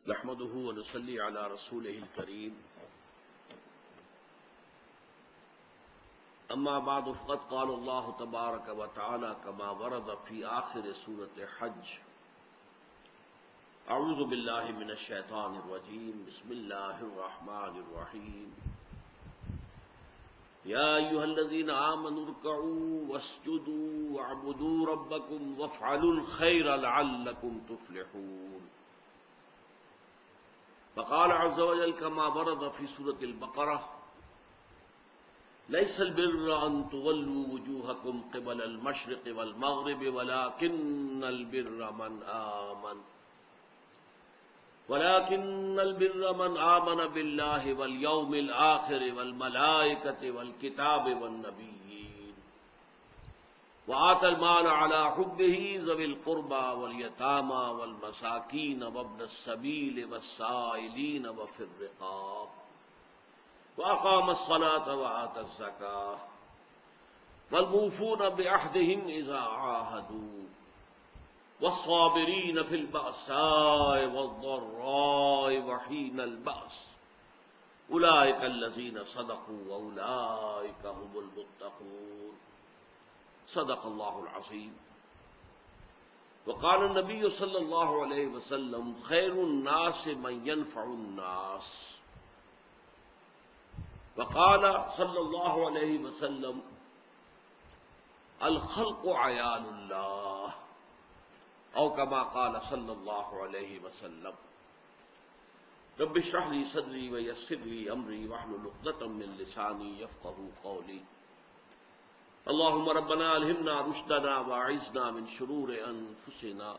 نحمده ونصلي على رسوله الكريم أما بعد فقد قال الله تبارك وتعالى كما ورد في آخر سورة حج أعوذ بالله من الشيطان الرجيم بسم الله الرحمن الرحيم يا أيها الذين آمنوا اركعوا واسجدوا واعبدوا ربكم وافعلوا الخير لعلكم تفلحون فقال عز وجل كما ورد في سورة البقرة ليس البر أن تولوا وجوهكم قبل المشرق والمغرب ولكن البر من آمن بالله واليوم الآخر والملائكة والكتاب والنبيين وآتى المال على حبه ذوي القربى واليتامى والمساكين وابن السبيل والسائلين وفي الرقاب وأقام الصلاة وآتى الزكاة والموفون بعهدهم إذا عاهدوا والصابرين في البأساء والضراء وحين البأس أولئك الذين صدقوا وأولئك هم المتقون صدق الله العظيم وقال النبي صلى الله عليه وسلم خير الناس من ينفع الناس وقال صلى الله عليه وسلم الخلق عيال الله او كما قال صلى الله عليه وسلم رب اشرح لي صدري ويسر لي امري واحلل عقدة من لساني يفقهوا قولي اللهم ربنا الهمنا رشدنا واعذنا من شرور انفسنا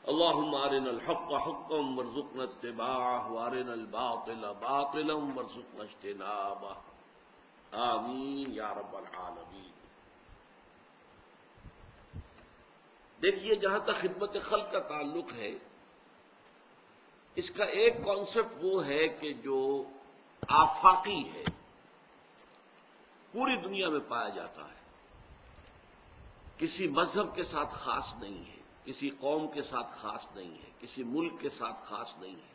اللهم ارنا الحق حقا وارزقنا اتباعه وارنا الباطل باطلا وارزقنا اجتنابه آمین یا رب العالمین۔ دیکھیے، جہاں تک خدمت خلق کا تعلق ہے، اس کا ایک کانسیپٹ وہ ہے کہ جو آفاقی ہے، پوری دنیا میں پایا جاتا ہے، کسی مذہب کے ساتھ خاص نہیں ہے، کسی قوم کے ساتھ خاص نہیں ہے، کسی ملک کے ساتھ خاص نہیں ہے،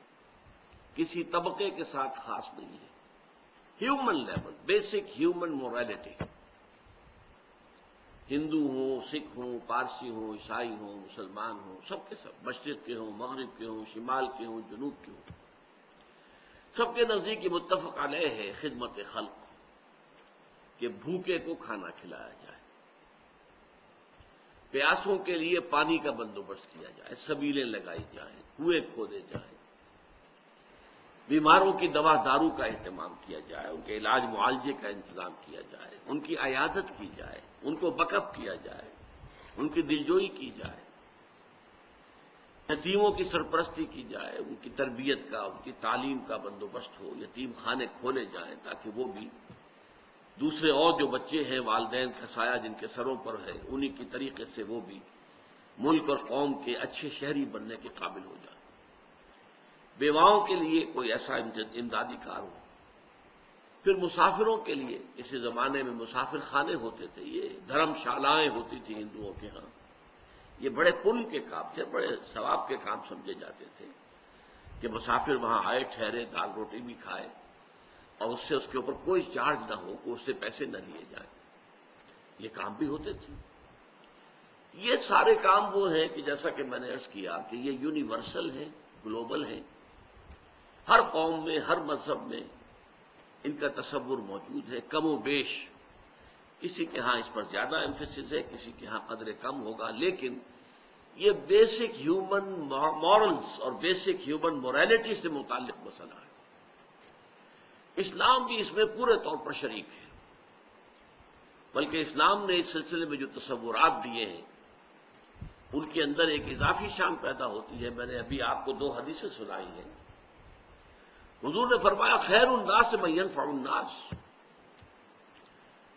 کسی طبقے کے ساتھ خاص نہیں ہے۔ Human level, basic human morality, Hindu ہوں، سکھ ہوں، پارسی ہوں، عیسائی ہوں، مسلمان ہوں، سب کے سب، مشرق کے ہوں، مغرب کے ہوں، شمال کے ہوں، جنوب کے ہوں، سب کے نزدیک یہ متفق علیہ ہے خدمت خلق، کہ بھوکے کو کھانا کھلایا جائے، پیاسوں کے لیے پانی کا بندوبست کیا جائے، سبیلیں لگائی جائیں، کنویں کھودے جائیں، بیماروں کی دوا دارو کا اہتمام کیا جائے، ان کے علاج معالجے کا انتظام کیا جائے، ان کی عیادت کی جائے، ان کو بیک اپ کیا جائے، ان کی دلجوئی کی جائے، یتیموں کی سرپرستی کی جائے، ان کی تربیت کا، ان کی تعلیم کا بندوبست ہو، یتیم خانے کھولے جائیں تاکہ وہ بھی دوسرے اور جو بچے ہیں والدین کا سایہ جن کے سروں پر ہے، انہی کی طریقے سے وہ بھی ملک اور قوم کے اچھے شہری بننے کے قابل ہو جائیں۔ بیواؤں کے لیے کوئی ایسا امدادی کار ہو، پھر مسافروں کے لیے، اسی زمانے میں مسافر خانے ہوتے تھے، یہ دھرم شالائیں ہوتی تھیں ہندوؤں کے ہاں، یہ بڑے پن کے کام تھے، بڑے ثواب کے کام سمجھے جاتے تھے کہ مسافر وہاں آئے، ٹھہرے، دال روٹی بھی کھائے اور اس سے اس کے اوپر کوئی چارج نہ ہو، کوئی اس سے پیسے نہ لیے جائیں، یہ کام بھی ہوتے تھے۔ یہ سارے کام وہ ہیں کہ جیسا کہ میں نے عرض کیا کہ یہ یونیورسل ہیں، گلوبل ہیں، ہر قوم میں، ہر مذہب میں ان کا تصور موجود ہے، کم و بیش، کسی کے ہاں اس پر زیادہ ایمفیسس ہے، کسی کے ہاں قدر کم ہوگا، لیکن یہ بیسک ہیومن مورلز اور بیسک ہیومن مورالٹی سے متعلق مسئلہ ہے۔ اسلام بھی اس میں پورے طور پر شریک ہے، بلکہ اسلام نے اس سلسلے میں جو تصورات دیے ہیں ان کے اندر ایک اضافی شان پیدا ہوتی ہے۔ میں نے ابھی آپ کو 2 حدیثیں سنائی ہیں۔ حضور نے فرمایا خیر الناس من ينفع الناس،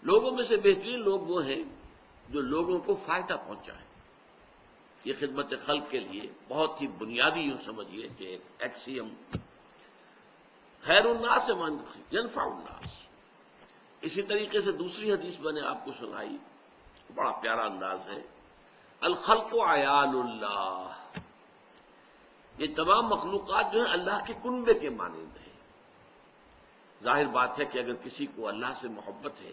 لوگوں میں سے بہترین لوگ وہ ہیں جو لوگوں کو فائدہ پہنچائیں۔ یہ خدمت خلق کے لیے بہت ہی بنیادی، یوں سمجھیے کہ ایک ایکسیم، خیر الناس من ينفع الناس۔ اسی طریقے سے دوسری حدیث میں نے آپ کو سنائی، بڑا پیارا انداز ہے، الخلق عیال اللہ، یہ تمام مخلوقات جو ہیں اللہ کے کنبے کے مانند ہیں۔ ظاہر بات ہے کہ اگر کسی کو اللہ سے محبت ہے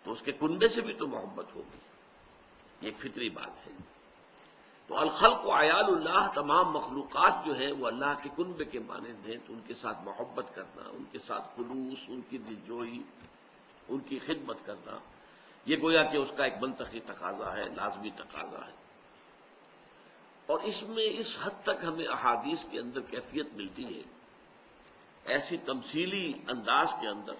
تو اس کے کنبے سے بھی تو محبت ہوگی، یہ ایک فطری بات ہے۔ تو الخلق و عیال اللہ، تمام مخلوقات جو ہیں وہ اللہ کے کنبے کے مانند ہیں، تو ان کے ساتھ محبت کرنا، ان کے ساتھ خلوص، ان کی دلجوئی، ان کی خدمت کرنا، یہ گویا کہ اس کا ایک منطقی تقاضا ہے، لازمی تقاضا ہے۔ اور اس میں اس حد تک ہمیں احادیث کے اندر کیفیت ملتی ہے، ایسی تمثیلی انداز کے اندر،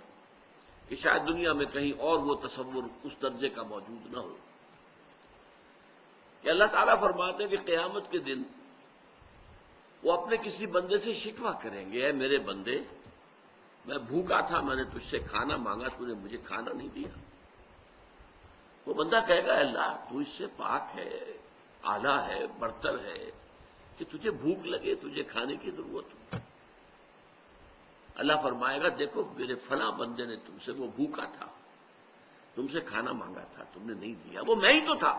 کہ شاید دنیا میں کہیں اور وہ تصور اس درجے کا موجود نہ ہو، کہ اللہ تعالیٰ فرماتے ہیں کہ قیامت کے دن وہ اپنے کسی بندے سے شکوہ کریں گے، اے میرے بندے، میں بھوکا تھا، میں نے تجھ سے کھانا مانگا، تو نے مجھے کھانا نہیں دیا۔ وہ بندہ کہے گا اللہ تو اس سے پاک ہے، اعلیٰ ہے، برتر ہے، کہ تجھے بھوک لگے، تجھے کھانے کی ضرورت ہو۔ اللہ فرمائے گا دیکھو میرے فلاں بندے نے تم سے، وہ بھوکا تھا، تم سے کھانا مانگا تھا، تم نے نہیں دیا، وہ میں ہی تو تھا،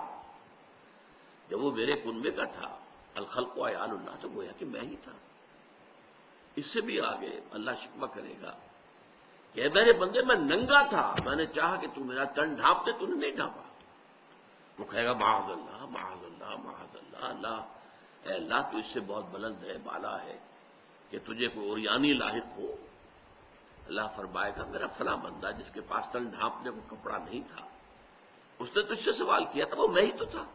جب وہ میرے کنبے کا تھا، الخلق و عیال اللہ، تو گویا کہ میں ہی تھا۔ اس سے بھی آگے اللہ شکوہ کرے گا کہ میرے بندے میں ننگا تھا، میں نے چاہا کہ تو میرا تن ڈھانپ دے، تو نے نہیں ڈھانپا۔ وہ کہے گا معاذ اللہ معاذ اللہ معاذ اللہ، اللہ اے اللہ تو اس سے بہت بلند ہے، بالا ہے، کہ تجھے کوئی اوریانی لاحق ہو۔ اللہ فرمائے گا میرا فلاں بندہ جس کے پاس تن ڈھانپنے کو کپڑا نہیں تھا، اس نے تجھ سے سوال کیا تھا، وہ میں ہی تو تھا۔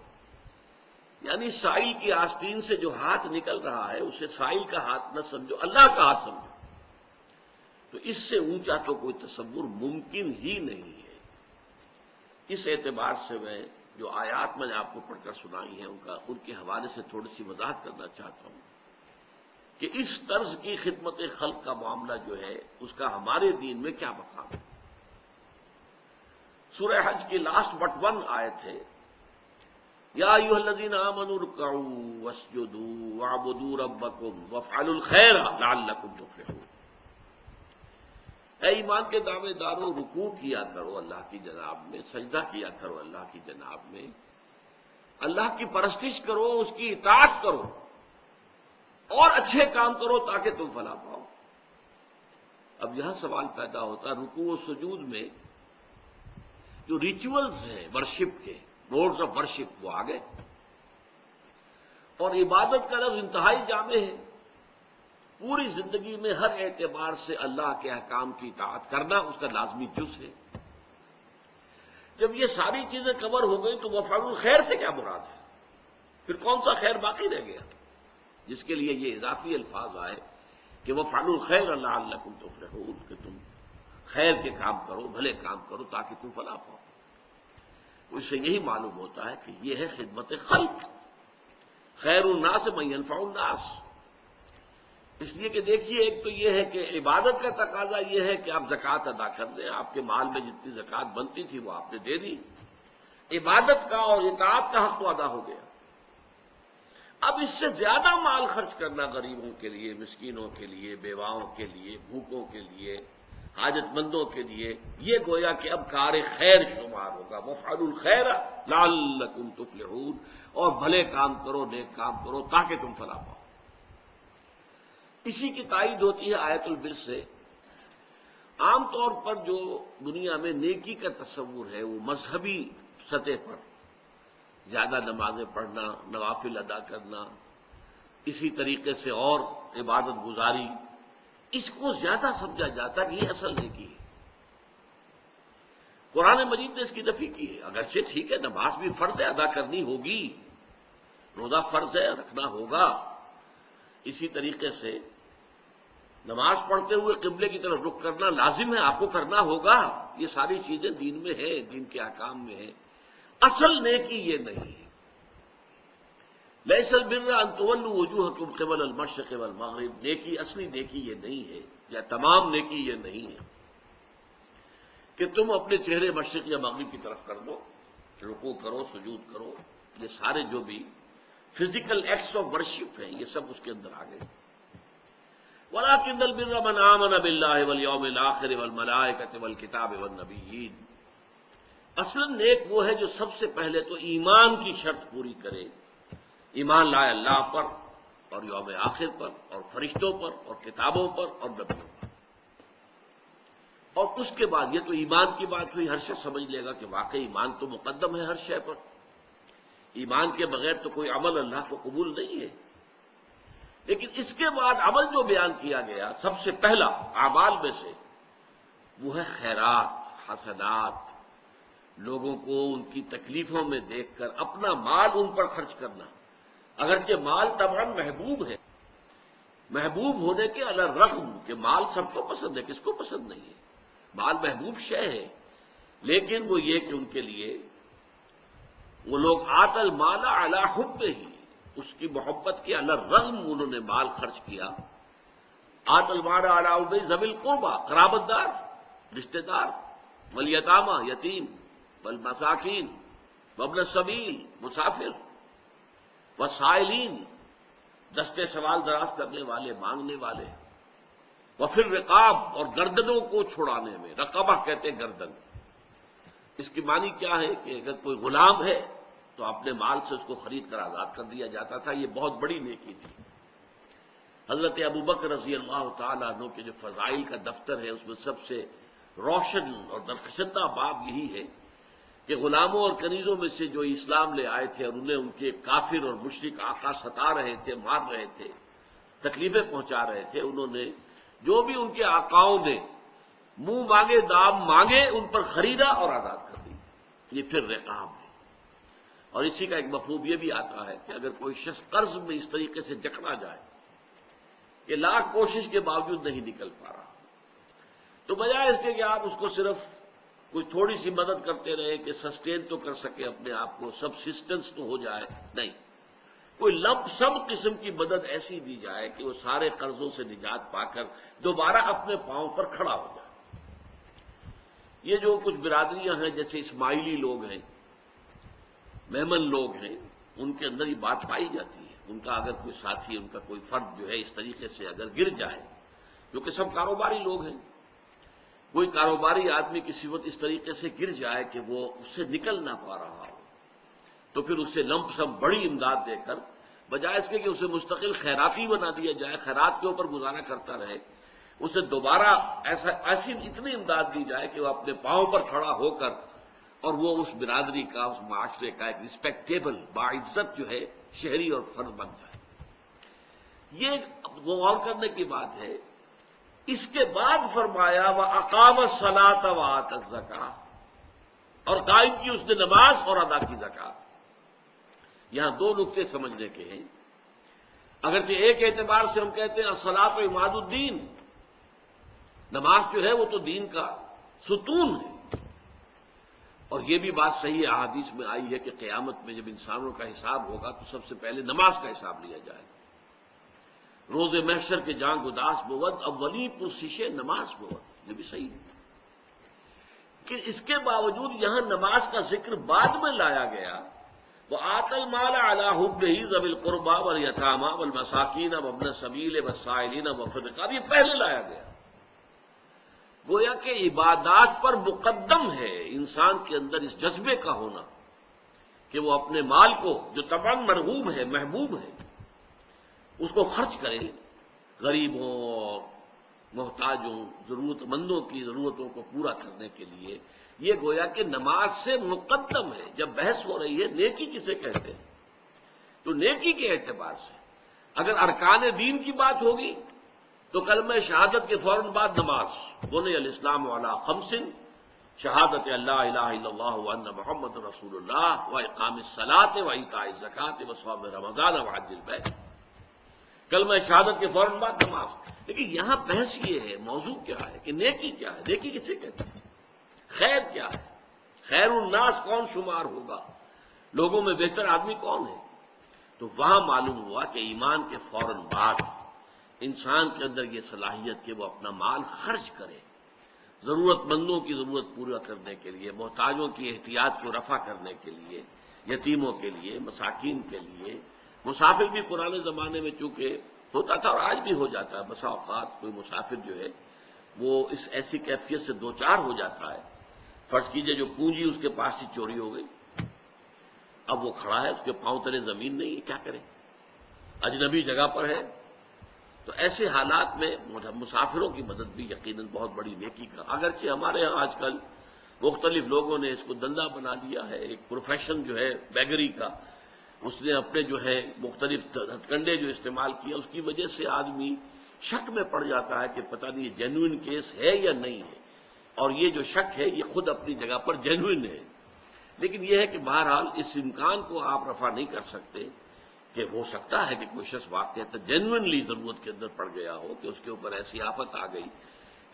یعنی سائل کی آستین سے جو ہاتھ نکل رہا ہے اسے سائل کا ہاتھ نہ سمجھو، اللہ کا ہاتھ سمجھو۔ تو اس سے اونچا تو کوئی تصور ممکن ہی نہیں ہے۔ اس اعتبار سے میں جو آیات میں نے آپ کو پڑھ کر سنائی ہیں ان کے حوالے سے تھوڑی سی وضاحت کرنا چاہتا ہوں کہ اس طرز کی خدمت خلق کا معاملہ جو ہے اس کا ہمارے دین میں کیا مقام ہے۔ سورہ حج کی لاسٹ بٹ 1 آیت ہے، یا ایھا الذین آمنوا ارکعوا واسجدوا واعبدوا ربکم وافعلوا الخیر لعلکم تفلحون۔ اے ایمان کے دعوے دارو، رکوع کیا کرو اللہ کی جناب میں، سجدہ کیا کرو اللہ کی جناب میں، اللہ کی پرستش کرو، اس کی اطاعت کرو، اور اچھے کام کرو تاکہ تم فلاح پاؤ۔ اب یہاں سوال پیدا ہوتا ہے، رکوع و سجود میں جو ریچولز ہیں ورشپ کے، موڈز آف ورشپ، وہ آ گئے، اور عبادت کا لفظ انتہائی جامع ہے۔ پوری زندگی میں ہر اعتبار سے اللہ کے احکام کی اطاعت کرنا اس کا لازمی جز ہے۔ جب یہ ساری چیزیں کور ہو گئی تو وفعل الخیر سے کیا مراد ہے؟ پھر کون سا خیر باقی رہ گیا جس کے لیے یہ اضافی الفاظ آئے کہ وفعل الخیر لعلکم تفلحون، کہ تم خیر کے کام کرو، بھلے کام کرو تاکہ تم فلاح پاؤ۔ اس سے یہی معلوم ہوتا ہے کہ یہ ہے خدمت خلق، خیر الناس من ینفع الناس۔ اس لیے کہ دیکھیے، ایک تو یہ ہے کہ عبادت کا تقاضا یہ ہے کہ آپ زکوٰۃ ادا کر دیں، آپ کے مال میں جتنی زکوٰۃ بنتی تھی وہ آپ نے دے دی، عبادت کا اور اطاعت کا حق تو ادا ہو گیا۔ اب اس سے زیادہ مال خرچ کرنا غریبوں کے لیے، مسکینوں کے لیے، بیواؤں کے لیے، بھوکوں کے لیے، حاجت مندوں کے لیے، یہ گویا کہ اب کار خیر شمار ہوگا۔ وافعلوا الخیر لعلکم تفلحون، اور بھلے کام کرو، نیک کام کرو تاکہ تم فلاح پاؤ۔ اسی کی تائید ہوتی ہے آیت البر سے۔ عام طور پر جو دنیا میں نیکی کا تصور ہے وہ مذہبی سطح پر زیادہ نمازیں پڑھنا، نوافل ادا کرنا، اسی طریقے سے اور عبادت گزاری، اس کو زیادہ سمجھا جاتا ہے کہ یہ اصل نیکی ہے۔ قرآن مجید نے اس کی نفی کی ہے۔ اگرچہ ٹھیک ہے، نماز بھی فرض ہے، ادا کرنی ہوگی، روزہ فرض ہے، رکھنا ہوگا، اسی طریقے سے نماز پڑھتے ہوئے قبلے کی طرف رخ کرنا لازم ہے، آپ کو کرنا ہوگا، یہ ساری چیزیں دین میں ہیں، دین کے احکام میں ہیں۔ اصل نیکی یہ نہیں ہے۔ لیس البر ان تولوا وجوہکم قبل المشرق والمغرب، نیکی، اصلی نیکی یہ نہیں ہے، یا تمام نیکی یہ نہیں ہے کہ تم اپنے چہرے مشرق یا مغرب کی طرف کر دو، رکوع کرو، سجود کرو، یہ سارے جو بھی فزیکل ایکٹس آف ورشپ ہیں یہ سب اس کے اندر آ گئے۔ وَلَٰكِنَّ الْبِرَّ مَنْ آمَنَ بِاللَّهِ وَالْيَوْمِ الْآخِرِ وَالْمَلَائِكَةِ وَالْكِتَابِ وَالنَّبِيِّينَ۔ اصلاً نیک وہ ہے جو سب سے پہلے تو ایمان کی شرط پوری کرے، ایمان لائے اللہ پر، اور یوم آخر پر اور فرشتوں پر اور کتابوں پر اور نبیوں پر. اور اس کے بعد یہ تو ایمان کی بات ہوئی. ہر شخص سمجھ لے گا کہ واقعی ایمان تو مقدم ہے ہر شے پر. ایمان کے بغیر تو کوئی عمل اللہ کو قبول نہیں ہے. لیکن اس کے بعد عمل جو بیان کیا گیا سب سے پہلا اعمال میں سے وہ ہے خیرات، حسنات، لوگوں کو ان کی تکلیفوں میں دیکھ کر اپنا مال ان پر خرچ کرنا. اگرچہ مال طبعاً محبوب ہے، محبوب ہونے کے علی الرغم کہ مال سب کو پسند ہے، کس کو پسند نہیں ہے، مال محبوب شے ہے، لیکن وہ یہ کہ ان کے لیے وہ لوگ آت المال علی حب ہی، اس کی محبت کے علی الرغم انہوں نے مال خرچ کیا. آت المال علی حب ذوی القربى، قرابت دار، رشتہ دار، والیتامى، یتیم، والمساکین، وابن السبیل، مسافر، والسائلین، دستے سوال دراز کرنے والے، مانگنے والے، وفی الرقاب، اور گردنوں کو چھڑانے میں. رقبہ کہتے ہیں گردن. اس کی معنی کیا ہے کہ اگر کوئی غلام ہے تو اپنے مال سے اس کو خرید کر آزاد کر دیا جاتا تھا. یہ بہت بڑی نیکی تھی. حضرت ابوبکر رضی اللہ تعالیٰ عنہ کے جو فضائل کا دفتر ہے اس میں سب سے روشن اور درخشندہ باب یہی ہے کہ غلاموں اور کنیزوں میں سے جو اسلام لے آئے تھے اور انہیں ان کے کافر اور مشرک آقا ستا رہے تھے، مار رہے تھے، تکلیفیں پہنچا رہے تھے، انہوں نے جو بھی ان کے آقاؤں نے منہ مانگے دام مانگے ان پر خریدا اور آزاد کر دی. یہ پھر رقاب ہے. اور اسی کا ایک مفہوم یہ بھی آتا ہے کہ اگر کوئی شخص قرض میں اس طریقے سے جکڑا جائے کہ لاکھ کوشش کے باوجود نہیں نکل پا رہا، تو بجائے اس کے کہ آپ اس کو صرف کوئی تھوڑی سی مدد کرتے رہے کہ سسٹین تو کر سکے اپنے آپ کو، سبسسٹنس تو ہو جائے، نہیں، کوئی لمپ سم قسم کی مدد ایسی دی جائے کہ وہ سارے قرضوں سے نجات پا کر دوبارہ اپنے پاؤں پر کھڑا ہو جائے. یہ جو کچھ برادریاں ہیں جیسے اسماعیلی لوگ ہیں، میمن لوگ ہیں، ان کے اندر یہ بات پائی جاتی ہے. ان کا اگر کوئی ساتھی، ان کا کوئی فرد جو ہے اس طریقے سے اگر گر جائے، جو کہ سب کاروباری لوگ ہیں، کوئی کاروباری آدمی کسی وقت اس طریقے سے گر جائے کہ وہ اس سے نکل نہ پا رہا ہو، تو پھر اسے لمپ سم بڑی امداد دے کر بجائے اس کے کہ اسے مستقل خیراتی بنا دیا جائے، خیرات کے اوپر گزارا کرتا رہے، اسے دوبارہ ایسی اتنی امداد دی جائے کہ وہ اپنے پاؤں پر کھڑا ہو کر اور وہ اس برادری کا، اس معاشرے کا ایک رسپیکٹیبل، باعزت جو ہے شہری اور فرد بن جائے. یہ غور کرنے کی بات ہے. اس کے بعد فرمایا وَأَقَامَ الصَّلَاةَ وَآتَى الزَّكَاةَ، اور قائم کی اس نے نماز اور ادا کی زکات. یہاں دو نقطے سمجھنے کے ہیں. اگرچہ ایک اعتبار سے ہم کہتے ہیں الصلاۃ عماد الدین، نماز جو ہے وہ تو دین کا ستون ہے. اور یہ بھی بات صحیح احادیث میں آئی ہے کہ قیامت میں جب انسانوں کا حساب ہوگا تو سب سے پہلے نماز کا حساب لیا جائے گا. روز محشر کے جان گداس بود اولی پرسش نماز بود، یہ بھی صحیح ہے. کہ اس کے باوجود یہاں نماز کا ذکر بعد میں لایا گیا. وآتى المال على حبه ذوي القربى واليتامى والمساکین وابن السبیل والسائلین وفی الرقاب، یہ پہلے لایا گیا. گویا کہ عبادات پر مقدم ہے انسان کے اندر اس جذبے کا ہونا کہ وہ اپنے مال کو جو طبعاً مرغوب ہے، محبوب ہے، اس کو خرچ کرے غریبوں اور محتاجوں، ضرورت مندوں کی ضرورتوں کو پورا کرنے کے لیے. یہ گویا کہ نماز سے مقدم ہے. جب بحث ہو رہی ہے نیکی کسے کہتے ہیں، تو نیکی کے اعتبار سے اگر ارکان دین کی بات ہوگی تو کلمہ شہادت کے فوراً بعد نماز. بنی الاسلام علی خمس، شہادت اللہ الہ الا اللہ وان محمد رسول اللہ، واقام الصلاۃ وایتاء الزکاۃ وصوم رمضان وحج البیت. کلمہ شہادت کے فوراً بعد نماز. لیکن یہاں بحث یہ ہے، موضوع کیا ہے کہ نیکی کیا ہے، نیکی کسے کہتے ہیں، خیر کیا ہے، خیر الناس کون شمار ہوگا، لوگوں میں بہتر آدمی کون ہے. تو وہاں معلوم ہوا کہ ایمان کے فوراً بعد انسان کے اندر یہ صلاحیت کہ وہ اپنا مال خرچ کرے، ضرورت مندوں کی ضرورت پورا کرنے کے لیے، محتاجوں کی احتیاج کو رفع کرنے کے لیے، یتیموں کے لیے، مساکین کے لیے. مسافر بھی پرانے زمانے میں چونکہ ہوتا تھا اور آج بھی ہو جاتا ہے، بسا اوقات کوئی مسافر جو ہے وہ اس ایسی کیفیت سے دوچار ہو جاتا ہے، فرض کیجئے جو پونجی اس کے پاس سے چوری ہو گئی، اب وہ کھڑا ہے، اس کے پاؤں تلے زمین نہیں ہے، کیا کرے. اجنبی جگہ پر ہے، تو ایسے حالات میں مسافروں کی مدد بھی یقیناً بہت بڑی نیکی کا، اگرچہ ہمارے ہاں آج کل مختلف لوگوں نے اس کو دندہ بنا لیا ہے، ایک پروفیشن جو ہے بیگری کا، اس نے اپنے جو ہے مختلف ہتھ کنڈے جو استعمال کیا، اس کی وجہ سے آدمی شک میں پڑ جاتا ہے کہ پتہ نہیں یہ جینوئن کیس ہے یا نہیں ہے، اور یہ جو شک ہے یہ خود اپنی جگہ پر جینوئن ہے، لیکن یہ ہے کہ بہرحال اس امکان کو آپ رفع نہیں کر سکتے کہ ہو سکتا ہے کہ کوئی شخص واقعہ جینوئنلی ضرورت کے اندر پڑ گیا ہو، کہ اس کے اوپر ایسی آفت آ گئی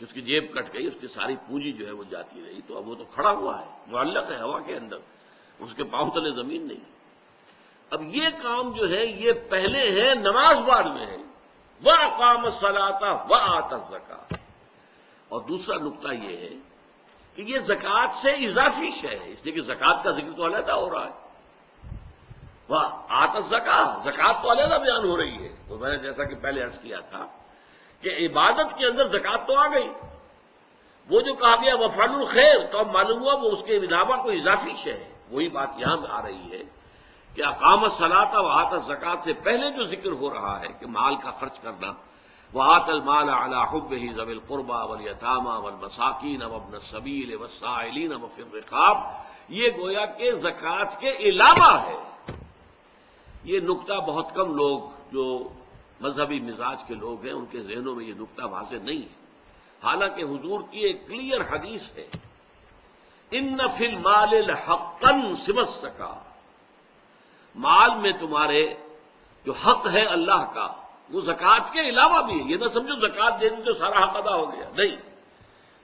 کہ اس کی جیب کٹ گئی، اس کی ساری پونجی جو ہے وہ جاتی رہی، تو اب وہ تو کھڑا ہوا ہے، معلق ہے ہوا کے اندر، اس کے پاؤں تلے زمین نہیں۔ اب یہ کام جو ہے یہ پہلے ہے، نماز بعد میں ہے، وَأَقَامَ الصَّلَاةَ وَآتَى الزَّكَاةَ۔ اور دوسرا نقطہ یہ ہے کہ یہ زکوٰۃ سے اضافی شے ہے، اس لیے کہ زکوٰۃ کا ذکر تو علیحدہ ہو رہا ہے، وَآتَى الزَّكَاةَ، زکوٰۃ تو علیحدہ بیان ہو رہی ہے، تو میں نے جیسا کہ پہلے عرض کیا تھا کہ عبادت کے اندر زکوٰۃ تو آ گئی، وہ جو کہا گیا وفعل الخیر، تو اب معلوم ہوا وہ اس کے علاوہ کوئی اضافی شے ہے، وہی بات یہاں آ رہی ہے کہ اقام الصلاۃ وآتى الزکاۃ سے پہلے جو ذکر ہو رہا ہے کہ مال کا خرچ کرنا، وآتى المال على حبه ذوي القربى واليتامى والمساکین وابن السبیل والسائلین وفی الرقاب، یہ گویا کہ زکوٰۃ کے علاوہ ہے۔ یہ نقطہ بہت کم لوگ جو مذہبی مزاج کے لوگ ہیں ان کے ذہنوں میں یہ نقطہ واضح نہیں ہے، حالانکہ حضور کی ایک کلیئر حدیث ہے، ان فی المال لحقا سوی الزکاۃ، مال میں تمہارے جو حق ہے اللہ کا وہ زکوٰۃ کے علاوہ بھی ہے، یہ نہ سمجھو زکوٰۃ دے دی تو سارا حق ادا ہو گیا، نہیں،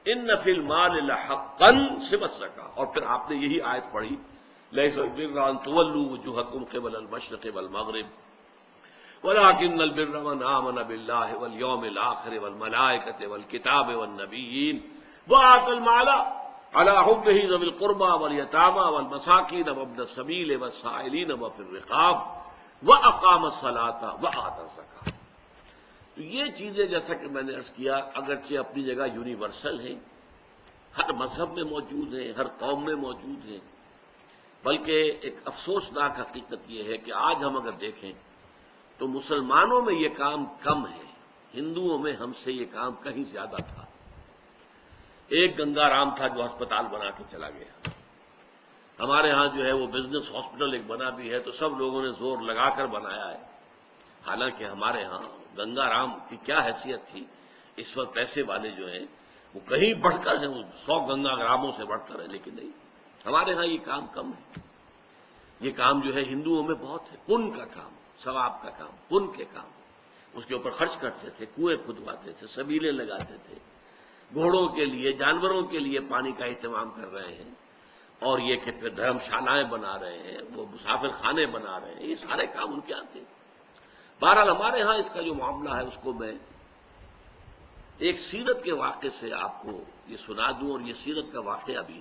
ان فی المال لحقا سوی الزکاۃ۔ اور پھر آپ نے یہی آیت پڑھی لیس البر ان تولوا وجوہکم قبل المشرق والمغرب ولكن البر من آمن بالله واليوم الآخر والملائكة والكتاب والنبيين وآتى المال على حبه ذوي القربى واليتامى والمساكين وابن السبيل والسائلين وفي الرقاب وأقام الصلاة وآتى الزكاة۔ تو یہ چیزیں جیسا کہ میں نے عرض کیا اگرچہ اپنی جگہ یونیورسل ہیں، ہر مذہب میں موجود ہیں، ہر قوم میں موجود ہیں، بلکہ ایک افسوسناک حقیقت یہ ہے کہ آج ہم اگر دیکھیں تو مسلمانوں میں یہ کام کم ہے، ہندوؤں میں ہم سے یہ کام کہیں زیادہ تھا۔ ایک گنگا رام تھا جو ہسپتال بنا کے چلا گیا، ہمارے ہاں جو ہے وہ بزنس ہاسپٹل ایک بنا بھی ہے، تو سب لوگوں نے زور لگا کر بنایا ہے، حالانکہ ہمارے ہاں گنگا رام کی کیا حیثیت تھی، اس وقت پیسے والے جو ہیں وہ کہیں بڑھ کر ہیں، وہ 100 گنگا راموں سے بڑھ کر ہے، لیکن نہیں، ہمارے ہاں یہ کام کم ہے۔ یہ کام جو ہے ہندوؤں میں بہت ہے، پن کا کام، ثواب کا کام، پن کے کام، اس کے اوپر خرچ کرتے تھے، کنویں کھدواتے تھے، سبیلیں لگاتے تھے، گھوڑوں کے لیے، جانوروں کے لیے پانی کا اہتمام کر رہے ہیں، اور یہ کہ پھر دھرم شالائیں بنا رہے ہیں، وہ مسافر خانے بنا رہے ہیں، یہ سارے کام ان کے آتے ہیں۔ بہرحال ہمارے ہاں اس کا جو معاملہ ہے اس کو میں ایک سیرت کے واقعے سے آپ کو یہ سنا دوں، اور یہ سیرت کا واقعہ بھی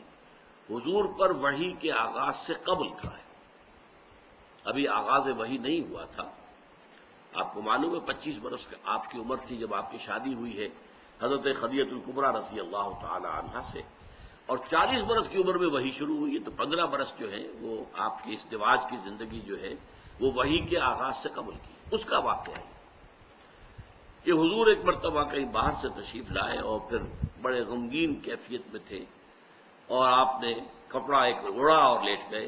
حضور پر وحی کے آغاز سے قبل کا ہے، ابھی آغاز وحی نہیں ہوا تھا۔ آپ کو معلوم ہے 25 برس آپ کی عمر تھی جب آپ کی شادی ہوئی ہے حضرت خدیجہ الکبریٰ رضی اللہ تعالی عنہا سے، اور 40 برس کی عمر میں وحی شروع ہوئی ہے، تو 15 برس جو ہیں وہ آپ کی ازدواج کی زندگی جو ہے وہ وحی کے آغاز سے قبل کی، اس کا واقعہ ہے کہ حضور ایک مرتبہ کہیں باہر سے تشریف لائے اور پھر بڑے غمگین کیفیت میں تھے، اور آپ نے کپڑا ایک اوڑا اور لیٹ گئے۔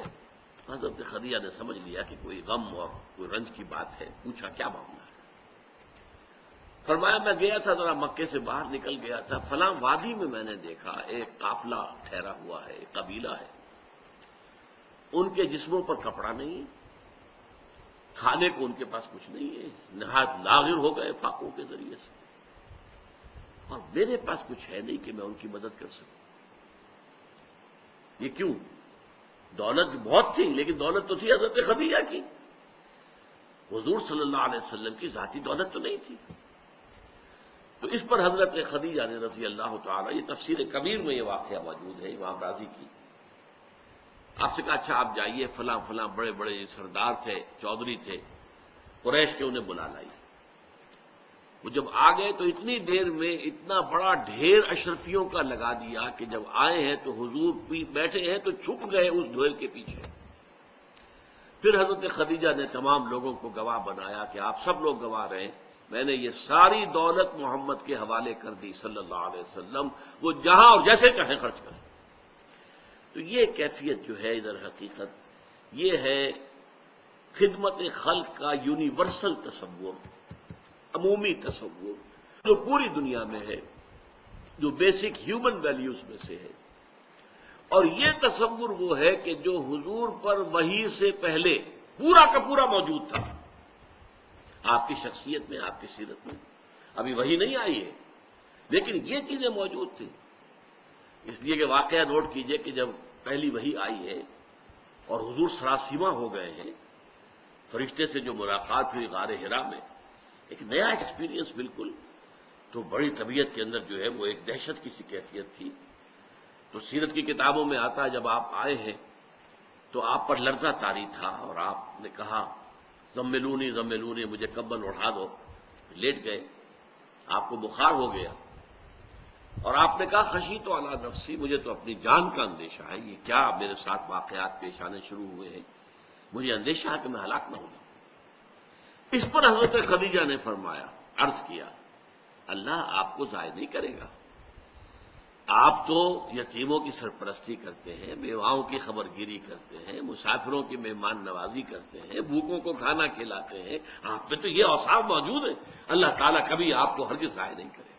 حضرت خدیجہ نے سمجھ لیا کہ کوئی غم اور کوئی رنج کی بات ہے، پوچھا کیا معاملہ ہے؟ فرمایا میں گیا تھا ذرا مکے سے باہر نکل گیا تھا، فلاں وادی میں نے دیکھا ایک قافلہ ٹھہرا ہوا ہے، ایک قبیلہ ہے، ان کے جسموں پر کپڑا نہیں، کھانے کو ان کے پاس کچھ نہیں ہے، نہایت لاغر ہو گئے فاقوں کے ذریعے سے، اور میرے پاس کچھ ہے نہیں کہ میں ان کی مدد کر سکوں۔ یہ کیوں؟ دولت بہت تھی، لیکن دولت تو تھی حضرت خدیجہ کی، حضور صلی اللہ علیہ وسلم کی ذاتی دولت تو نہیں تھی۔ تو اس پر حضرت خدیجہ نے رضی اللہ تعالی، یہ تفسیر کبیر میں یہ واقعہ موجود ہے امام راضی کی، آپ سے کہا اچھا آپ جائیے، فلاں فلاں بڑے بڑے سردار تھے، چودھری تھے قریش کے، انہیں بلا لائیے۔ وہ جب آ گئے تو اتنی دیر میں اتنا بڑا ڈھیر اشرفیوں کا لگا دیا کہ جب آئے ہیں تو حضور بھی بیٹھے ہیں تو چھپ گئے اس ڈھیر کے پیچھے، پھر حضرت خدیجہ نے تمام لوگوں کو گواہ بنایا کہ آپ سب لوگ گواہ رہیں، میں نے یہ ساری دولت محمد کے حوالے کر دی صلی اللہ علیہ وسلم، وہ جہاں اور جیسے چاہیں خرچ کریں۔ تو یہ کیفیت جو ہے ادھر حقیقت یہ ہے خدمت خلق کا یونیورسل تصور، عمومی تصور جو پوری دنیا میں ہے، جو بیسک ہیومن ویلیوز میں سے ہے۔ اور یہ تصور وہ ہے کہ جو حضور پر وحی سے پہلے پورا کا پورا موجود تھا، آپ کی شخصیت میں، آپ کی سیرت میں۔ ابھی وحی نہیں آئی ہے لیکن یہ چیزیں موجود تھیں، اس لیے کہ واقعہ نوٹ کیجئے کہ جب پہلی وحی آئی ہے اور حضور سراسیمہ ہو گئے ہیں، فرشتے سے جو ملاقات ہوئی غار حرا میں، ایک نیا ایکسپیرینس بالکل، تو بڑی طبیعت کے اندر جو ہے وہ ایک دہشت کی سی کیفیت تھی۔ تو سیرت کی کتابوں میں آتا ہے جب آپ آئے ہیں تو آپ پر لرزہ طاری تھا اور آپ نے کہا زملونی زملونی، مجھے کمبل اڑا دو، لیٹ گئے، آپ کو بخار ہو گیا اور آپ نے کہا خشیت علی نفسی، مجھے تو اپنی جان کا اندیشہ ہے، یہ کیا میرے ساتھ واقعات پیش آنے شروع ہوئے ہیں، مجھے اندیشہ ہے کہ میں ہلاک نہ ہو جاؤں۔ اس پر حضرت خدیجہ نے فرمایا، عرض کیا اللہ آپ کو ضائع نہیں کرے گا، آپ تو یتیموں کی سرپرستی کرتے ہیں، بیواؤں کی خبر گیری کرتے ہیں، مسافروں کی مہمان نوازی کرتے ہیں، بھوکوں کو کھانا کھلاتے ہیں، آپ میں تو یہ اوصاف موجود ہیں، اللہ تعالیٰ کبھی آپ کو ہرگز ضائع نہیں کرے۔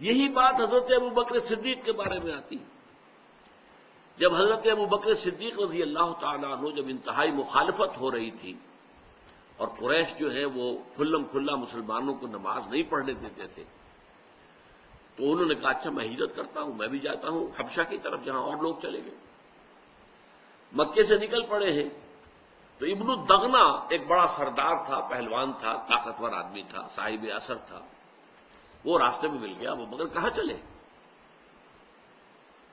یہی بات حضرت ابوبکر صدیق کے بارے میں آتی ہے۔ جب حضرت ابوبکر صدیق رضی اللہ تعالیٰ عنہ جب انتہائی مخالفت ہو رہی تھی اور قریش جو ہے وہ کھلم کھلا مسلمانوں کو نماز نہیں پڑھنے دیتے تھے، تو انہوں نے کہا اچھا میں ہجرت کرتا ہوں، میں بھی جاتا ہوں حبشہ کی طرف جہاں اور لوگ چلے گئے۔ مکے سے نکل پڑے ہیں تو ابن الدغنا ایک بڑا سردار تھا، پہلوان تھا، طاقتور آدمی تھا، صاحب اثر تھا، وہ راستے میں مل گیا، وہ مگر کہاں چلے؟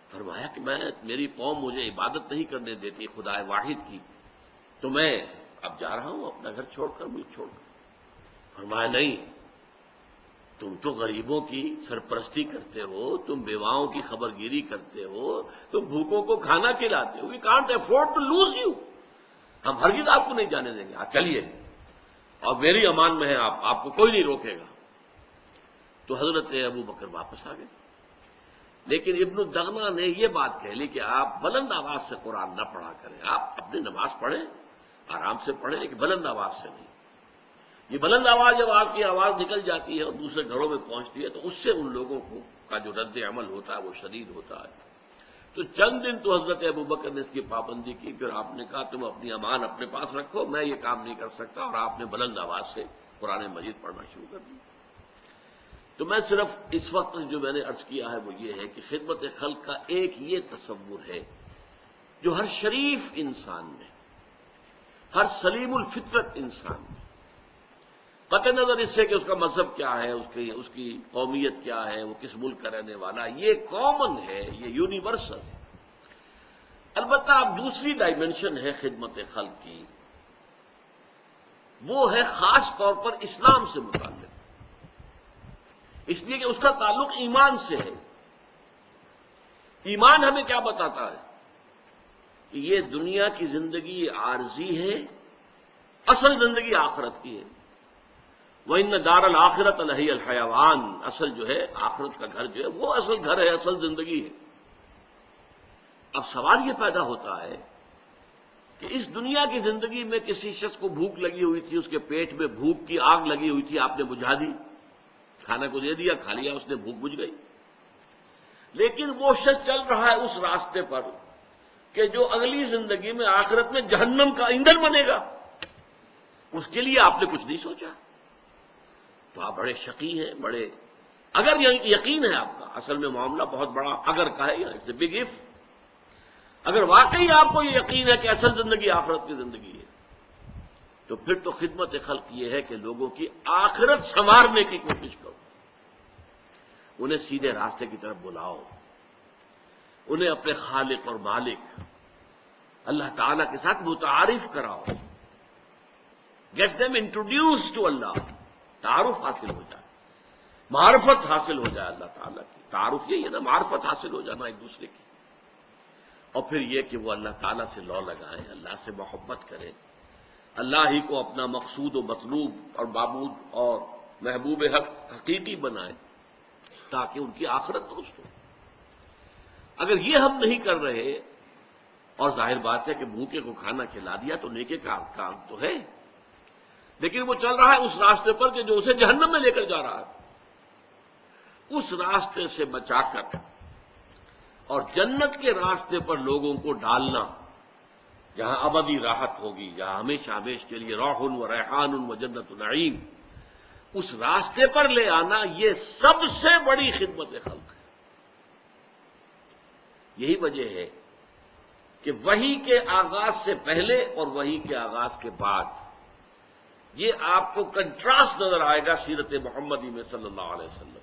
فرمایا کہ میری قوم مجھے عبادت نہیں کرنے دیتی خدا واحد کی، تو میں اب جا رہا ہوں اپنا گھر چھوڑ کر، ملک چھوڑ کر۔ فرمایا نہیں، تم تو غریبوں کی سرپرستی کرتے ہو، تم بیواؤں کی خبر گیری کرتے ہو، تم بھوکوں کو کھانا کھلاتے ہو، we can't afford to lose you, ہم ہرگز آپ کو نہیں جانے دیں گے، آپ چلیے اور میری امان میں ہے، آپ کو کوئی نہیں روکے گا۔ تو حضرت ابو بکر واپس آ گئے، لیکن ابن الدغنا نے یہ بات کہہ لی کہ آپ بلند آواز سے قرآن نہ پڑھا کریں، آپ اپنی نماز پڑھیں، آرام سے پڑھیں، لیکن بلند آواز سے نہیں۔ یہ بلند آواز جب آپ کی آواز نکل جاتی ہے اور دوسرے گھروں میں پہنچتی ہے تو اس سے ان لوگوں کا جو رد عمل ہوتا ہے وہ شدید ہوتا ہے۔ تو چند دن تو حضرت ابوبکر نے اس کی پابندی کی، پھر آپ نے کہا تم اپنی امان اپنے پاس رکھو، میں یہ کام نہیں کر سکتا، اور آپ نے بلند آواز سے قرآن مجید پڑھنا شروع کر دیا۔ تو میں صرف اس وقت جو میں نے عرض کیا ہے وہ یہ ہے کہ خدمت خلق کا ایک یہ تصور ہے جو ہر شریف انسان میں، ہر سلیم الفطرت انسان میں، قطع نظر اس سے کہ اس کا مذہب کیا ہے، اس کی قومیت کیا ہے، وہ کس ملک کا رہنے والا، یہ کامن ہے، یہ یونیورسل ہے۔ البتہ اب دوسری ڈائمنشن ہے خدمت خلق کی، وہ ہے خاص طور پر اسلام سے متعلق، اس لیے کہ اس کا تعلق ایمان سے ہے۔ ایمان ہمیں کیا بتاتا ہے کہ یہ دنیا کی زندگی عارضی ہے، اصل زندگی آخرت کی ہے۔ وَإِنَّ دَارَ الْآخِرَةَ لَهِيَ الْحَيَوَانُ، اصل جو ہے آخرت کا گھر جو ہے وہ اصل گھر ہے، اصل زندگی ہے۔ اب سوال یہ پیدا ہوتا ہے کہ اس دنیا کی زندگی میں کسی شخص کو بھوک لگی ہوئی تھی، اس کے پیٹ میں بھوک کی آگ لگی ہوئی تھی، آپ نے بجھا دی، کھانا کو دے دیا، کھا لیا، اس نے بھوک بجھ گئی۔ لیکن وہ شخص چل رہا ہے اس راستے پر کہ جو اگلی زندگی میں آخرت میں جہنم کا ایندھن بنے گا، اس کے لیے آپ نے کچھ نہیں سوچا، تو آپ بڑے شقی ہیں، بڑے، اگر یقین ہے آپ کا، اصل میں معاملہ بہت بڑا اگر کا ہے، اٹس اے بگ اف، اگر واقعی آپ کو یہ یقین ہے کہ اصل زندگی آخرت کی زندگی ہے، تو پھر تو خدمت خلق یہ ہے کہ لوگوں کی آخرت سنوارنے کی کوشش کرو، انہیں سیدھے راستے کی طرف بلاؤ، انہیں اپنے خالق اور مالک اللہ تعالیٰ کے ساتھ متعارف کراؤ، گیٹ دیم انٹروڈیوس ٹو اللہ، تعارف حاصل ہو جائے، معرفت حاصل ہو جائے اللہ تعالیٰ کی، تعارف یہی ہے نا، معرفت حاصل ہو جانا ایک دوسرے کی۔ اور پھر یہ کہ وہ اللہ تعالیٰ سے لو لگائیں، اللہ سے محبت کریں، اللہ ہی کو اپنا مقصود و مطلوب اور معبود اور محبوب حق حقیقی بنائیں تاکہ ان کی آخرت درست ہو۔ اگر یہ ہم نہیں کر رہے، اور ظاہر بات ہے کہ بھوکے کو کھانا کھلا دیا تو نیکے کا کام تو ہے، لیکن وہ چل رہا ہے اس راستے پر کہ جو اسے جہنم میں لے کر جا رہا ہے، اس راستے سے بچا کر اور جنت کے راستے پر لوگوں کو ڈالنا، جہاں ابدی راحت ہوگی، جہاں ہمیشہ ہمیشہ کے لیے روح و ریحان و جنت نعیم، اس راستے پر لے آنا، یہ سب سے بڑی خدمت خلق ہے۔ یہی وجہ ہے کہ وحی کے آغاز سے پہلے اور وحی کے آغاز کے بعد یہ آپ کو کنٹراسٹ نظر آئے گا سیرت محمدی میں صلی اللہ علیہ وسلم۔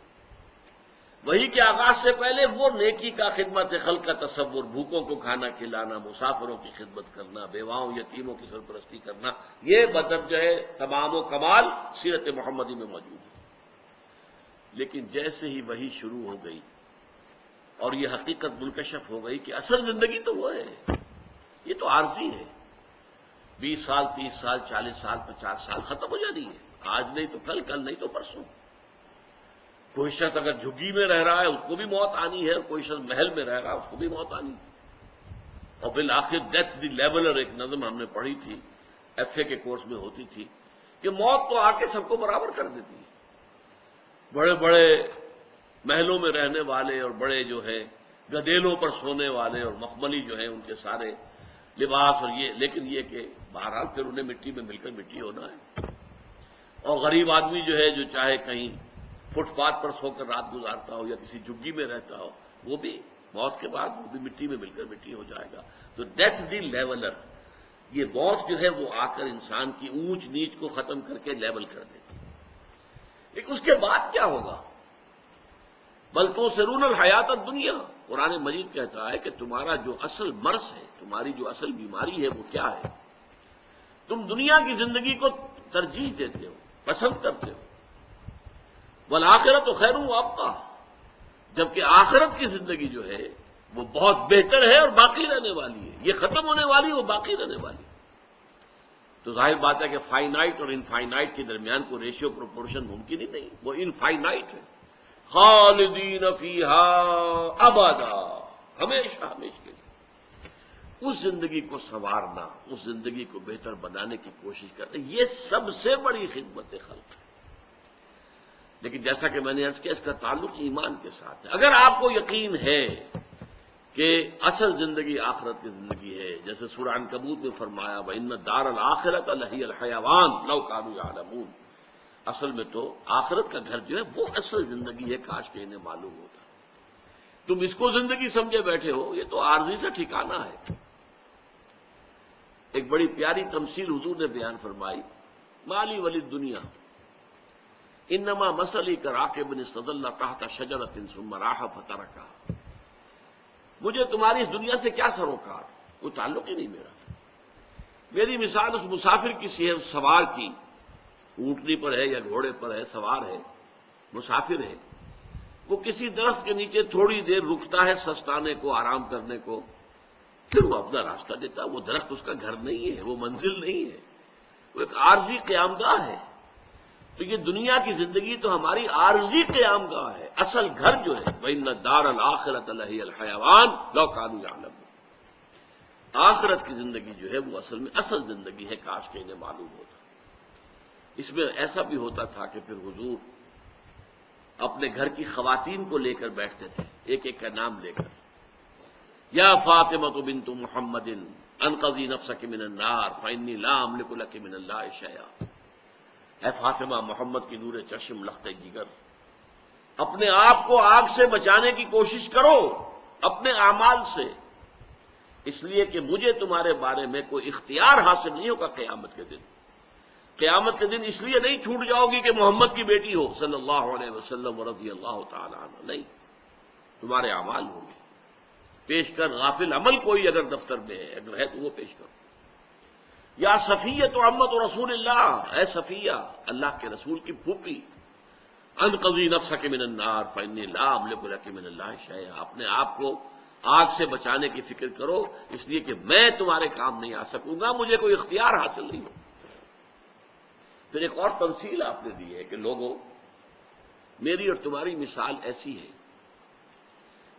وحی کے آغاز سے پہلے وہ نیکی کا، خدمت خلق کا تصور، بھوکوں کو کھانا کھلانا، مسافروں کی خدمت کرنا، بیواؤں یتیموں کی سرپرستی کرنا، یہ مطلب جو ہے تمام و کمال سیرت محمدی میں موجود ہے۔ لیکن جیسے ہی وحی شروع ہو گئی اور یہ حقیقت منکشف ہو گئی کہ اصل زندگی تو وہ ہے، یہ تو عارضی ہے، 20 سال 30 سال 40 سال 50 سال ختم ہو جانی ہے، آج نہیں تو کل، کل نہیں تو پرسوں۔ کوئی شخص اگر جھگی میں رہ رہا ہے اس کو بھی موت آنی ہے، اور کوئی شخص محل میں رہ رہا ہے اس کو بھی موت آنی ہے۔ اور بالآخر ڈیتھ دی لیولر ایک نظم ہم نے پڑھی تھی، ایف اے کے کورس میں ہوتی تھی، کہ موت تو آ کے سب کو برابر کر دیتی ہے۔ بڑے بڑے محلوں میں رہنے والے اور بڑے جو ہے گدیلوں پر سونے والے اور مخملی جو ہیں ان کے سارے لباس اور یہ، لیکن یہ کہ بہرحال پھر انہیں مٹی میں مل کر مٹی ہونا ہے۔ اور غریب آدمی جو ہے، جو چاہے کہیں فٹ پاتھ پر سو کر رات گزارتا ہو یا کسی جھگی میں رہتا ہو، وہ بھی موت کے بعد وہ بھی مٹی میں مل کر مٹی ہو جائے گا۔ تو ڈیتھ دی لیولر، یہ موت جو ہے وہ آ کر انسان کی اونچ نیچ کو ختم کر کے لیول کر دیتی ہے۔ لیکن اس کے بعد کیا ہوگا؟ بل تؤثرون الحیات الدنیا، قرآن مجید کہتا ہے کہ تمہارا جو اصل مرض ہے، تمہاری جو اصل بیماری ہے وہ کیا ہے؟ تم دنیا کی زندگی کو ترجیح دیتے ہو، پسند کرتے ہو۔ والآخرۃ خیر وابقیٰ، جبکہ آخرت کی زندگی جو ہے وہ بہت بہتر ہے اور باقی رہنے والی ہے، یہ ختم ہونے والی، وہ باقی رہنے والی۔ تو ظاہر بات ہے کہ فائنائٹ اور انفائنائٹ کے درمیان کوئی ریشیو پروپورشن ممکن ہی نہیں، وہ انفائنائٹ ہے۔ خالدین فیہا ابدا، ہمیشہ ہمیشہ کے لیے۔ اس زندگی کو سنوارنا، اس زندگی کو بہتر بنانے کی کوشش کرنا، یہ سب سے بڑی خدمت خلق ہے۔ لیکن جیسا کہ میں نے عرض کیا، اس کا تعلق ایمان کے ساتھ ہے۔ اگر آپ کو یقین ہے کہ اصل زندگی آخرت کی زندگی ہے، جیسے سورہ عنکبوت میں فرمایا وَإِنَّ الدَّارَ الْآخِرَةَ لَهِيَ الْحَيَوَانُ لَوْ كَانُوا يَعْلَمُونَ، اصل میں تو آخرت کا گھر جو ہے وہ اصل زندگی ہے، کاش کہ انہیں معلوم ہوتا۔ تم اس کو زندگی سمجھے بیٹھے ہو، یہ تو عارضی سے ٹھکانہ ہے۔ ایک بڑی پیاری تمثیل حضور نے بیان فرمائی، مالی ولی دنیا انما مثلی کراکب استظل تحت شجرۃ ثم راح فترکها، مجھے تمہاری اس دنیا سے کیا سروکار، کوئی تعلق ہی نہیں میرا۔ میری مثال اس مسافر کی سی ہے، اس سوار کی، اونٹنی پر ہے یا گھوڑے پر ہے، سوار ہے، مسافر ہے، وہ کسی درخت کے نیچے تھوڑی دیر رکتا ہے سستانے کو، آرام کرنے کو، پھر وہ اپنا راستہ دیتا ہے۔ وہ درخت اس کا گھر نہیں ہے، وہ منزل نہیں ہے، وہ ایک عارضی قیام گاہ ہے۔ تو یہ دنیا کی زندگی تو ہماری عارضی قیام گاہ ہے، اصل گھر جو ہے وَإِنَّ الدَّارَ الْآخِرَةَ لَهِيَ الْحَيَوَانُ لَوْ كَانُوا يَعْلَمُونَ، آخرت کی زندگی جو ہے وہ اصل میں اصل زندگی ہے، کاش کہ انہیں معلوم ہوتا۔ اس میں ایسا بھی ہوتا تھا کہ پھر حضور اپنے گھر کی خواتین کو لے کر بیٹھتے تھے، ایک ایک کا نام لے کر، یا فاطمہ بنت محمد انقذی نفسک من النار فانی لا املک لک من اللہ شیئا، اے فاطمہ، محمد کی نور چشم لخت جگر، اپنے آپ کو آگ سے بچانے کی کوشش کرو اپنے اعمال سے، اس لیے کہ مجھے تمہارے بارے میں کوئی اختیار حاصل نہیں ہوگا قیامت کے دن۔ قیامت کے دن اس لیے نہیں چھوٹ جاؤ گی کہ محمد کی بیٹی ہو صلی اللہ علیہ وسلم رضی اللہ تعالی عنہ، نہیں، تمہارے اعمال ہوں گے پیش کر۔ غافل عمل کوئی اگر دفتر میں ہے، اگر ہے تو وہ پیش کرو۔ یا صفیہ عمت رسول اللہ، اے صفیہ، اللہ کے رسول کی پھوپھی، انقذی نفسک من النار فانی لا املک لک من اللہ شیئا، اپنے آپ کو آگ سے بچانے کی فکر کرو، اس لیے کہ میں تمہارے کام نہیں آ سکوں گا، مجھے کوئی اختیار حاصل نہیں ہو۔ پھر ایک اور تمثیل آپ نے دی ہے کہ لوگوں، میری اور تمہاری مثال ایسی ہے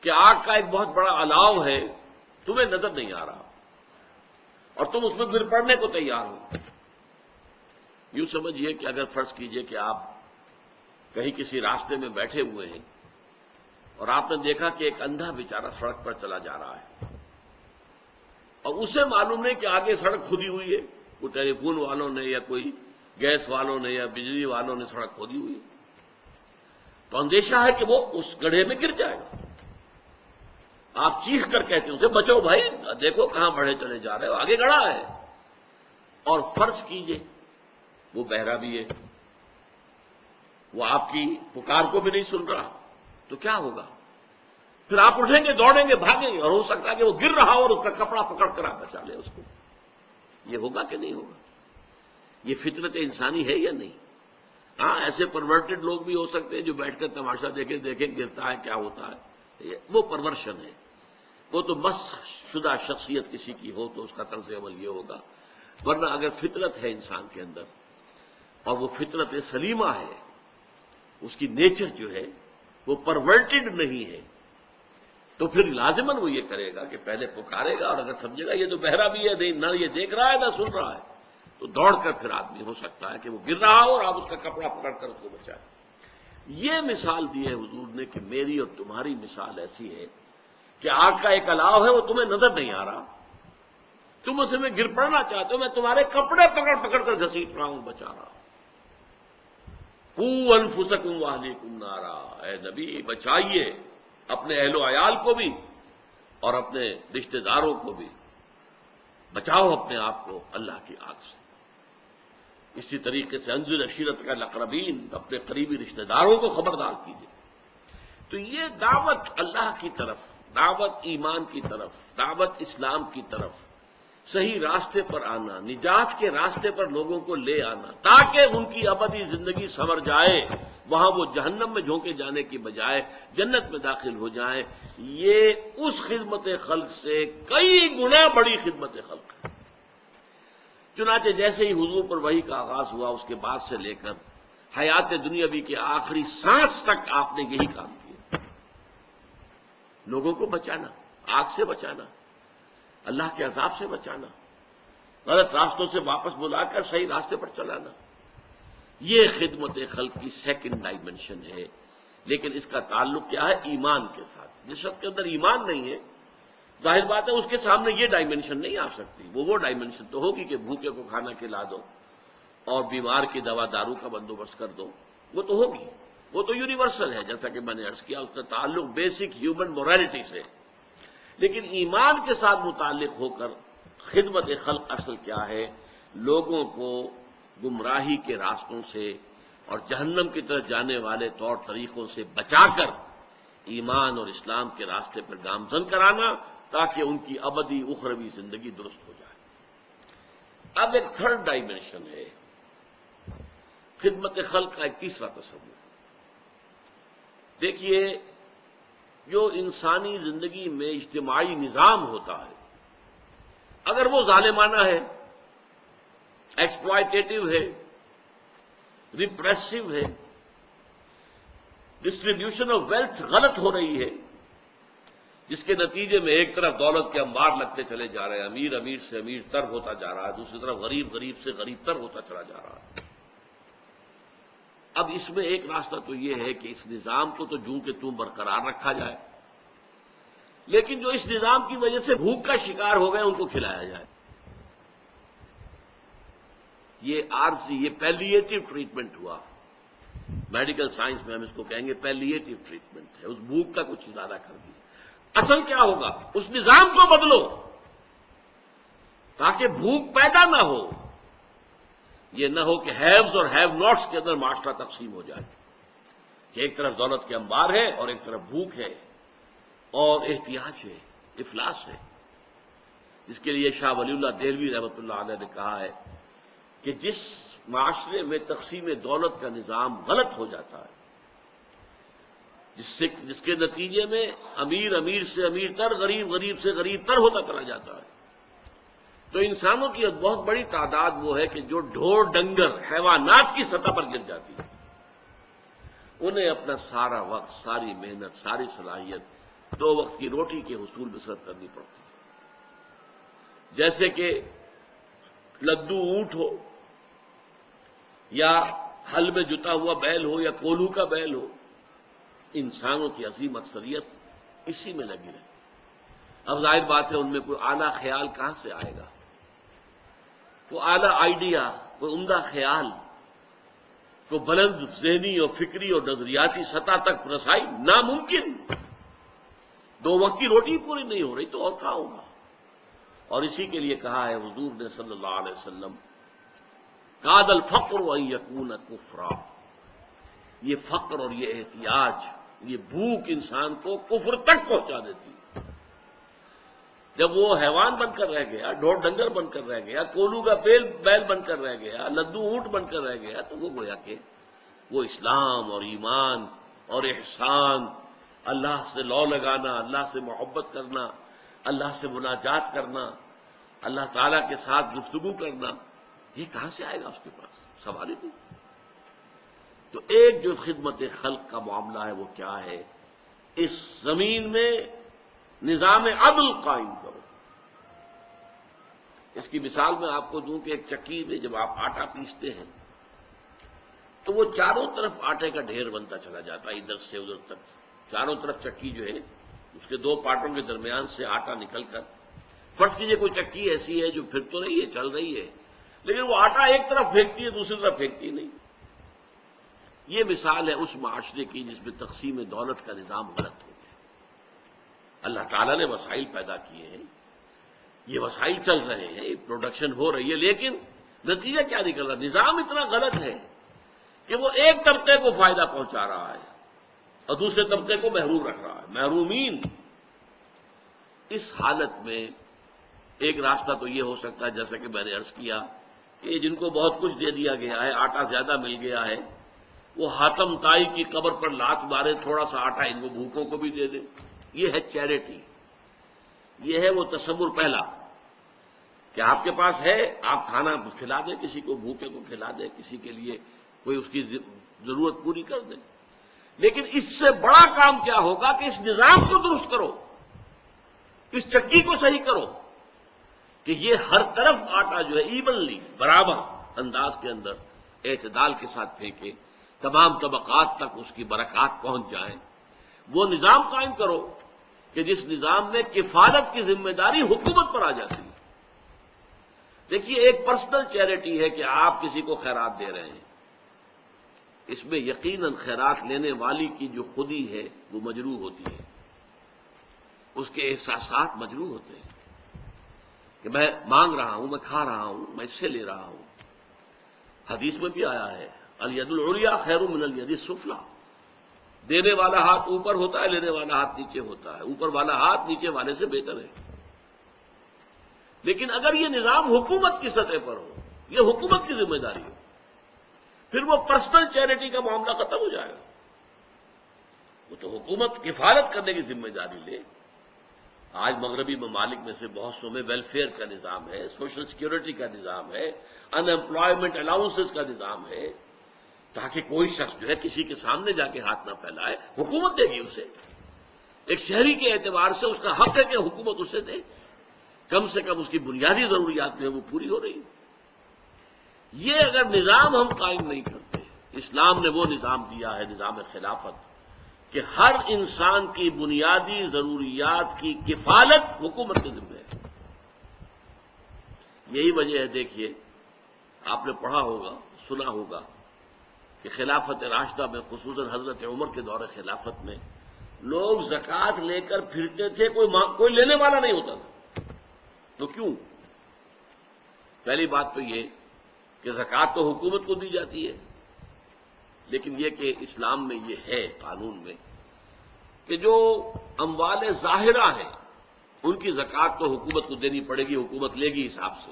کہ آگ کا ایک بہت بڑا الاؤ ہے، تمہیں نظر نہیں آ رہا اور تم اس میں گر پڑنے کو تیار ہو۔ یوں سمجھیے کہ اگر فرض کیجئے کہ آپ کہیں کسی راستے میں بیٹھے ہوئے ہیں اور آپ نے دیکھا کہ ایک اندھا بیچارہ سڑک پر چلا جا رہا ہے اور اسے معلوم نہیں کہ آگے سڑک کھودی ہوئی ہے، کوئی ٹیلی فون والوں نے یا کوئی گیس والوں نے یا بجلی والوں نے سڑک کھودی ہوئی ہے، تو اندیشہ ہے کہ وہ اس گڑھے میں گر جائے گا۔ آپ چیخ کر کہتے ہیں اسے بچو بھائی، دیکھو کہاں بڑھے چلے جا رہے ہو، آگے گڑھا ہے۔ اور فرض کیجئے وہ بہرا بھی ہے، وہ آپ کی پکار کو بھی نہیں سن رہا، تو کیا ہوگا؟ پھر آپ اٹھیں گے، دوڑیں گے، بھاگیں گے، اور ہو سکتا ہے کہ وہ گر رہا ہو اور اس کا کپڑا پکڑ کر آپ بچا لیں اس کو۔ یہ ہوگا کہ نہیں ہوگا؟ یہ فطرت انسانی ہے یا نہیں؟ ہاں، ایسے پرورٹڈ لوگ بھی ہو سکتے ہیں جو بیٹھ کر تماشا دیکھیں گرتا ہے کیا ہوتا ہے، وہ پرورشن ہے۔ وہ تو مسخ شدہ شخصیت کسی کی ہو تو اس کا طرز عمل یہ ہوگا، ورنہ اگر فطرت ہے انسان کے اندر اور وہ فطرت سلیمہ ہے، اس کی نیچر جو ہے وہ پرورٹڈ نہیں ہے، تو پھر لازماً وہ یہ کرے گا کہ پہلے پکارے گا، اور اگر سمجھے گا یہ تو بہرا بھی ہے، نہیں نہ یہ دیکھ رہا ہے نہ سن رہا ہے، تو دوڑ کر پھر آدمی ہو سکتا ہے کہ وہ گر رہا ہو اور آپ اس کا کپڑا پکڑ کر اس کو بچائیں۔ یہ مثال دی ہے حضور نے کہ میری اور تمہاری مثال ایسی ہے کہ آگ کا ایک الاؤ ہے، وہ تمہیں نظر نہیں آ رہا، تم اسے میں گر پڑنا چاہتے ہو، میں تمہارے کپڑے پکڑ پکڑ کر گھسیٹ رہا ہوں، بچا رہا ہوں۔ قوا انفسکم واہلیکم نارا، اے نبی بچائیے اپنے اہل و عیال کو بھی اور اپنے رشتہ داروں کو بھی، بچاؤ اپنے آپ کو اللہ کی آگ سے۔ اسی طریقے سے انذر عشیرتک الاقربین، اپنے قریبی رشتہ داروں کو خبردار کیجیے۔ تو یہ دعوت اللہ کی طرف، دعوت ایمان کی طرف، دعوت اسلام کی طرف، صحیح راستے پر آنا، نجات کے راستے پر لوگوں کو لے آنا تاکہ ان کی ابدی زندگی سنور جائے، وہاں وہ جہنم میں جھونکے جانے کی بجائے جنت میں داخل ہو جائیں، یہ اس خدمت خلق سے کئی گنا بڑی خدمت خلق ہے۔ چنانچہ جیسے ہی حضور پر وحی کا آغاز ہوا، اس کے بعد سے لے کر حیات دنیاوی کے آخری سانس تک آپ نے یہی کام کیا، لوگوں کو بچانا، آگ سے بچانا، اللہ کے عذاب سے بچانا، غلط راستوں سے واپس بلا کر صحیح راستے پر چلانا۔ یہ خدمت خلق کی سیکنڈ ڈائمنشن ہے، لیکن اس کا تعلق کیا ہے؟ ایمان کے ساتھ۔ جس شخص کے اندر ایمان نہیں ہے، ظاہر بات ہے اس کے سامنے یہ ڈائمنشن نہیں آ سکتی۔ وہ ڈائمنشن تو ہوگی کہ بھوکے کو کھانا کھلا دو اور بیمار کی دوا دارو کا بندوبست کر دو، وہ تو ہوگی، وہ تو یونیورسل ہے، جیسا کہ میں نے عرض کیا، اس کا تعلق بیسک ہیومن مورالٹی سے۔ لیکن ایمان کے ساتھ متعلق ہو کر خدمت خلق اصل کیا ہے؟ لوگوں کو گمراہی کے راستوں سے اور جہنم کی طرف جانے والے طور طریقوں سے بچا کر ایمان اور اسلام کے راستے پر گامزن کرانا تاکہ ان کی ابدی اخروی زندگی درست ہو جائے۔ اب ایک تھرڈ ڈائمنشن ہے خدمت خلق کا، ایک تیسرا تصور۔ دیکھیے، جو انسانی زندگی میں اجتماعی نظام ہوتا ہے، اگر وہ ظالمانہ ہے، ایکسپلائٹیٹو ہے، ریپریسو ہے، ڈسٹریبیوشن آف ویلتھ غلط ہو رہی ہے، جس کے نتیجے میں ایک طرف دولت کے انبار لگتے چلے جا رہے ہیں، امیر امیر سے امیر تر ہوتا جا رہا ہے، دوسری طرف غریب غریب سے غریب تر ہوتا چلا جا رہا ہے۔ اب اس میں ایک راستہ تو یہ ہے کہ اس نظام کو تو جوں کہ توں برقرار رکھا جائے، لیکن جو اس نظام کی وجہ سے بھوک کا شکار ہو گئے ان کو کھلایا جائے۔ یہ عارضی، یہ پیلیٹیو ٹریٹمنٹ ہوا، میڈیکل سائنس میں ہم اس کو کہیں گے پیلیٹیو ٹریٹمنٹ ہے، اس بھوک کا کچھ ادارہ کر دیا۔ اصل کیا ہوگا؟ اس نظام کو بدلو تاکہ بھوک پیدا نہ ہو، یہ نہ ہو کہ ہیوز اور ہیو ناٹس کے اندر معاشرہ تقسیم ہو جائے کہ ایک طرف دولت کے انبار ہے اور ایک طرف بھوک ہے اور احتیاج ہے، افلاس ہے۔ اس کے لیے شاہ ولی اللہ دہلوی رحمۃ اللہ علیہ نے کہا ہے کہ جس معاشرے میں تقسیم دولت کا نظام غلط ہو جاتا ہے، جس کے نتیجے میں امیر امیر سے امیر تر، غریب غریب سے غریب تر ہوتا چلا جاتا ہے۔ تو انسانوں کی بہت بڑی تعداد وہ ہے کہ جو ڈھور ڈنگر حیوانات کی سطح پر گر جاتی ہے، انہیں اپنا سارا وقت، ساری محنت، ساری صلاحیت 2 وقت کی روٹی کے حصول میں صرف کرنی پڑتی ہے۔ جیسے کہ لدو اونٹ ہو، یا ہل میں جتا ہوا بیل ہو، یا کولو کا بیل ہو، انسانوں کی عظیم اکثریت اسی میں لگی رہتی۔ اب ظاہر بات ہے ان میں کوئی اعلیٰ خیال کہاں سے آئے گا، کوئی اعلیٰ آئیڈیا، کوئی عمدہ خیال، کوئی بلند ذہنی اور فکری اور نظریاتی سطح تک رسائی ناممکن۔ 2 وقت کی روٹی پوری نہیں ہو رہی تو اور کہاں ہوگا؟ اور اسی کے لیے کہا ہے حضور نے صلی اللہ علیہ وسلم، کاد الفقر ان یکون کفرا، یہ فقر اور یہ احتیاج، یہ بھوک انسان کو کفر تک پہنچا دیتی ہے۔ جب وہ حیوان بن کر رہ گیا، ڈھور ڈنگر بن کر رہ گیا، کولو کا بیل بن کر رہ گیا، لدو اونٹ بن کر رہ گیا، تو وہ گویا کہ وہ اسلام اور ایمان اور احسان، اللہ سے لو لگانا، اللہ سے محبت کرنا، اللہ سے مناجات کرنا، اللہ تعالیٰ کے ساتھ گفتگو کرنا، یہ کہاں سے آئے گا اس کے پاس؟ سوال ہی نہیں۔ تو ایک جو خدمت خلق کا معاملہ ہے وہ کیا ہے؟ اس زمین میں نظام عدل قائم کرو۔ اس کی مثال میں آپ کو دوں کہ ایک چکی میں جب آپ آٹا پیستے ہیں تو وہ چاروں طرف آٹے کا ڈھیر بنتا چلا جاتا ہے، ادھر سے ادھر تک، چاروں طرف چکی جو ہے اس کے 2 پارٹوں کے درمیان سے آٹا نکل کر، فرض کیجئے کوئی چکی ایسی ہے جو پھر تو رہی ہے، چل رہی ہے، لیکن وہ آٹا ایک طرف پھینکتی ہے، دوسری طرف پھینکتی نہیں۔ یہ مثال ہے اس معاشرے کی جس میں تقسیم دولت کا نظام غلط ہو گیا۔ اللہ تعالیٰ نے وسائل پیدا کیے ہیں، یہ وسائل چل رہے ہیں، پروڈکشن ہو رہی ہے، لیکن نتیجہ کیا نکل رہا؟ نظام اتنا غلط ہے کہ وہ ایک طبقے کو فائدہ پہنچا رہا ہے اور دوسرے طبقے کو محروم رکھ رہا ہے، محرومین۔ اس حالت میں ایک راستہ تو یہ ہو سکتا ہے، جیسا کہ میں نے عرض کیا، کہ جن کو بہت کچھ دے دیا گیا ہے، آٹا زیادہ مل گیا ہے، وہ حاتم طائی کی قبر پر لات مارے، تھوڑا سا آٹا ان کو بھوکوں کو بھی دے دے۔ یہ ہے چیریٹی، یہ ہے وہ تصور پہلا کہ آپ کے پاس ہے، آپ کھانا کھلا دیں، کسی کو بھوکے کو کھلا دیں، کسی کے لیے کوئی اس کی ضرورت پوری کر دیں۔ لیکن اس سے بڑا کام کیا ہوگا کہ اس نظام کو درست کرو، اس چکی کو صحیح کرو کہ یہ ہر طرف آٹا جو ہے ایونلی، برابر انداز کے اندر اعتدال کے ساتھ پھینکے، تمام طبقات تک اس کی برکات پہنچ جائیں۔ وہ نظام قائم کرو کہ جس نظام میں کفالت کی ذمہ داری حکومت پر آ جاتی ہے۔ دیکھیے، ایک پرسنل چیریٹی ہے کہ آپ کسی کو خیرات دے رہے ہیں، اس میں یقیناً خیرات لینے والی کی جو خودی ہے وہ مجروح ہوتی ہے، اس کے احساسات مجروح ہوتے ہیں کہ میں مانگ رہا ہوں، میں کھا رہا ہوں، میں اس سے لے رہا ہوں۔ حدیث میں بھی آیا ہے، الید العلیٰ خیر من الید السفلیٰ، دینے والا ہاتھ اوپر ہوتا ہے، لینے والا ہاتھ نیچے ہوتا ہے، اوپر والا ہاتھ نیچے والے سے بہتر ہے۔ لیکن اگر یہ نظام حکومت کی سطح پر ہو، یہ حکومت کی ذمہ داری ہو، پھر وہ پرسنل چیریٹی کا معاملہ ختم ہو جائے گا۔ وہ تو حکومت کفالت کرنے کی ذمہ داری لے۔ آج مغربی ممالک میں سے بہت سو میں ویلفیئر کا نظام ہے، سوشل سیکیورٹی کا نظام ہے، ان امپلائمنٹ الاؤنسز کا نظام ہے، تاکہ کوئی شخص جو ہے کسی کے سامنے جا کے ہاتھ نہ پھیلائے، حکومت دے گی اسے۔ ایک شہری کے اعتبار سے اس کا حق ہے کہ حکومت اسے دے، کم سے کم اس کی بنیادی ضروریات جو ہے وہ پوری ہو رہی ہے۔ یہ اگر نظام ہم قائم نہیں کرتے، اسلام نے وہ نظام دیا ہے، نظام خلافت، کہ ہر انسان کی بنیادی ضروریات کی کفالت حکومت کے ذمہ ہے۔ یہی وجہ ہے، دیکھیے آپ نے پڑھا ہوگا، سنا ہوگا کہ خلافت راشدہ میں، خصوصاً حضرت عمر کے دور خلافت میں، لوگ زکوٰۃ لے کر پھرتے تھے، کوئی لینے والا نہیں ہوتا تھا۔ تو کیوں؟ پہلی بات تو یہ کہ زکوٰۃ تو حکومت کو دی جاتی ہے، لیکن یہ کہ اسلام میں یہ ہے قانون میں کہ جو اموال ظاہرہ ہیں ان کی زکوٰۃ تو حکومت کو دینی پڑے گی، حکومت لے گی حساب سے۔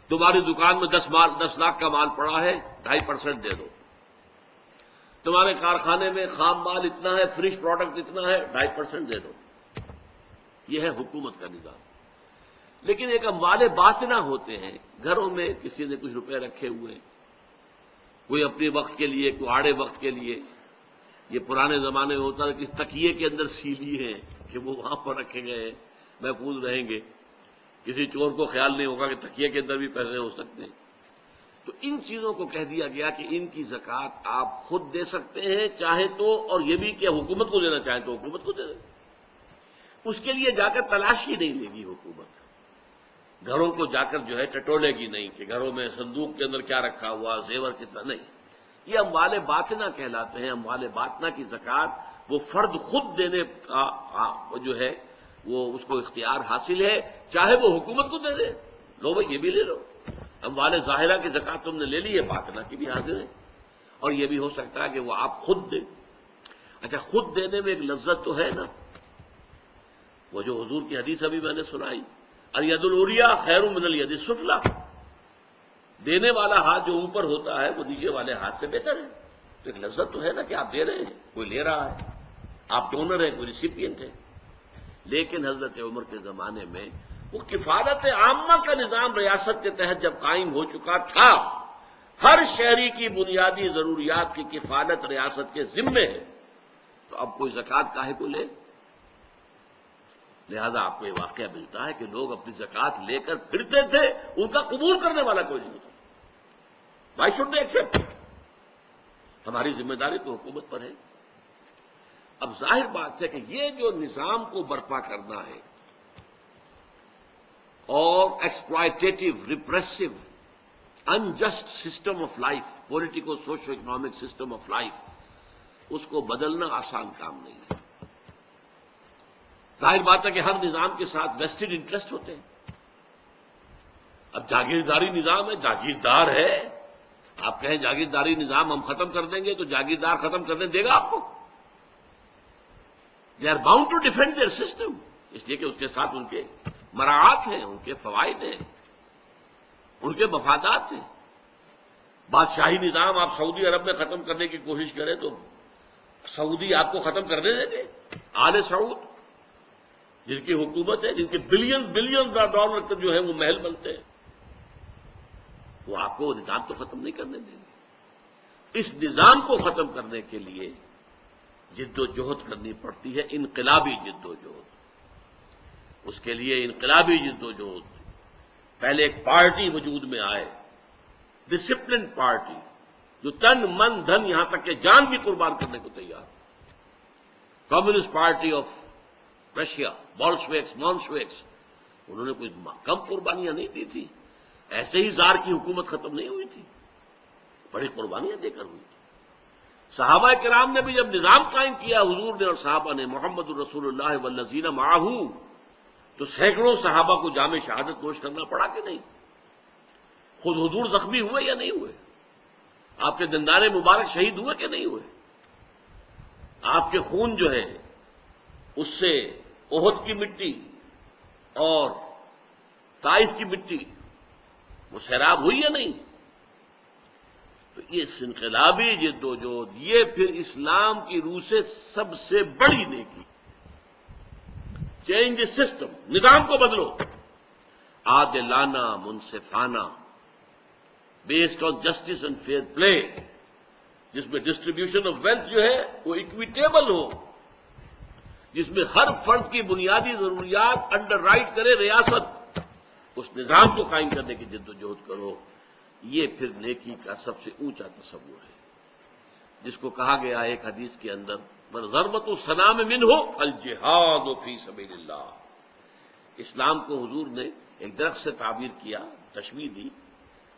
تمہاری دکان میں 10 لاکھ کا مال پڑا ہے، 2.5% دے دو۔ تمہارے کارخانے میں خام مال اتنا ہے، فنش پروڈکٹ اتنا ہے، 2.5% دے دو. یہ ہے حکومت کا نظام. لیکن ایک اموال باطنہ ہوتے ہیں، گھروں میں کسی نے کچھ روپے رکھے ہوئے، کوئی اپنے وقت کے لیے، کوئی آڑے وقت کے لیے. یہ پرانے زمانے میں ہوتا ہے کہ تکیے کے اندر سیلی ہیں کہ وہ وہاں پر رکھے گئے ہیں، محفوظ رہیں گے. کسی چور کو خیال نہیں ہوگا کہ تکیے کے اندر بھی پیسے ہو سکتے ہیں. تو ان چیزوں کو کہہ دیا گیا کہ ان کی زکوٰۃ آپ خود دے سکتے ہیں چاہے تو، اور یہ بھی کہ حکومت کو دینا چاہیں تو حکومت کو دے دیں. اس کے لیے جا کر تلاشی نہیں لے گی حکومت، گھروں کو جا کر جو ہے ٹٹولے گی نہیں کہ گھروں میں صندوق کے اندر کیا رکھا ہوا، زیور کتنا. نہیں، یہ اموال باطنہ کہلاتے ہیں. اموال باطنہ کی زکوٰۃ وہ فرد خود دینے کا جو ہے وہ اس کو اختیار حاصل ہے، چاہے وہ حکومت کو دے دے. لو بھائی یہ بھی لے لو. اموال ظاہرہ کی زکوٰۃ تم نے لے لی ہے، باطنہ کی بھی حاضر ہے. اور یہ بھی ہو سکتا ہے کہ وہ آپ خود دیں. اچھا، خود دینے میں ایک لذت تو ہے نا. وہ جو حضور کی حدیث ابھی میں نے سنائی، الید العلیٰ خیر من الید السفلیٰ، دینے والا ہاتھ جو اوپر ہوتا ہے وہ نیچے والے ہاتھ سے بہتر ہے. تو ایک لذت تو ہے نا کہ آپ دے رہے ہیں، کوئی لے رہا ہے، آپ ڈونر ہیں، کوئی ریسیپینٹ ہے. لیکن حضرت عمر کے زمانے میں وہ کفالت عامہ کا نظام ریاست کے تحت جب قائم ہو چکا تھا، ہر شہری کی بنیادی ضروریات کی کفالت ریاست کے ذمے ہے، تو اب کوئی زکوٰۃ کاہے کو لے؟ لہذا آپ کو یہ واقعہ ملتا ہے کہ لوگ اپنی زکوٰۃ لے کر پھرتے تھے، ان کا قبول کرنے والا کوئی نہیں ہوتا. Why should they accept? ہماری ذمہ داری تو حکومت پر ہے. اب ظاہر بات ہے کہ یہ جو نظام کو برپا کرنا ہے اور exploitative, repressive, unjust system of life, politico socio economic system of life, اس کو بدلنا آسان کام نہیں ہے. ظاہر بات ہے کہ ہر نظام کے ساتھ ویسٹڈ انٹرسٹ ہوتے ہیں. اب جاگیرداری نظام ہے، جاگیردار ہے، آپ کہیں جاگیرداری نظام ہم ختم کر دیں گے تو جاگیردار ختم کرنے دے گا آپ کو؟ They are bound to defend their system, اس لیے کہ اس کے ساتھ ان کے مراعات ہیں، ان کے فوائد ہیں، ان کے مفادات ہیں. بادشاہی نظام آپ سعودی عرب میں ختم کرنے کی کوشش کریں تو سعودی آپ کو ختم کرنے دیں گے؟ آل سعود جن کی حکومت ہے، جن کے بلین ڈالر کے جو ہے وہ محل بنتے ہیں، وہ آپ کو وہ نظام تو ختم نہیں کرنے دیں گے. اس نظام کو ختم کرنے کے لیے جد و جہد کرنی پڑتی ہے، انقلابی جد و جہد. اس کے لیے انقلابی جد و جہد، پہلے ایک پارٹی وجود میں آئے، ڈسپلن پارٹی، جو تن من دھن یہاں تک کہ جان بھی قربان کرنے کو تیار. کمیونسٹ پارٹی آف رشیا، بولشویکس، مونشویکس، انہوں نے کوئی کم قربانیاں نہیں دی تھی. ایسے ہی زار کی حکومت ختم نہیں ہوئی تھی، بڑی قربانیاں دے کر ہوئی تھی. صحابہ کرام نے بھی جب نظام قائم کیا، حضور نے اور صحابہ نے، محمد الرسول اللہ والذین معہ، تو سینکڑوں صحابہ کو جام شہادت نوش کرنا پڑا کہ نہیں؟ خود حضور زخمی ہوئے یا نہیں ہوئے؟ آپ کے دندان مبارک شہید ہوئے کہ نہیں ہوئے؟ آپ کے خون جو ہے اس سے احد کی مٹی اور طائف کی مٹی وہ سیراب ہوئی یا نہیں؟ تو یہ انقلابی جد و جہد، یہ پھر اسلام کی روح سے سب سے بڑی نیکی. چینج سسٹم، نظام کو بدلو، عادلانہ، منصفانہ، based on justice and fair play, جس میں ڈسٹریبیوشن آف ویلتھ جو ہے وہ اکویٹیبل ہو، جس میں ہر فرد کی بنیادی ضروریات انڈر رائٹ کرے ریاست. اس نظام کو قائم کرنے کی جد و جہد کرو. یہ پھر نیکی کا سب سے اونچا تصور ہے، جس کو کہا گیا ایک حدیث کے اندر، ضربۃ السلام منہ الجہاد فی سبیل اللہ. اسلام کو حضور نے ایک درخت سے تعبیر کیا، تشبیہ دی،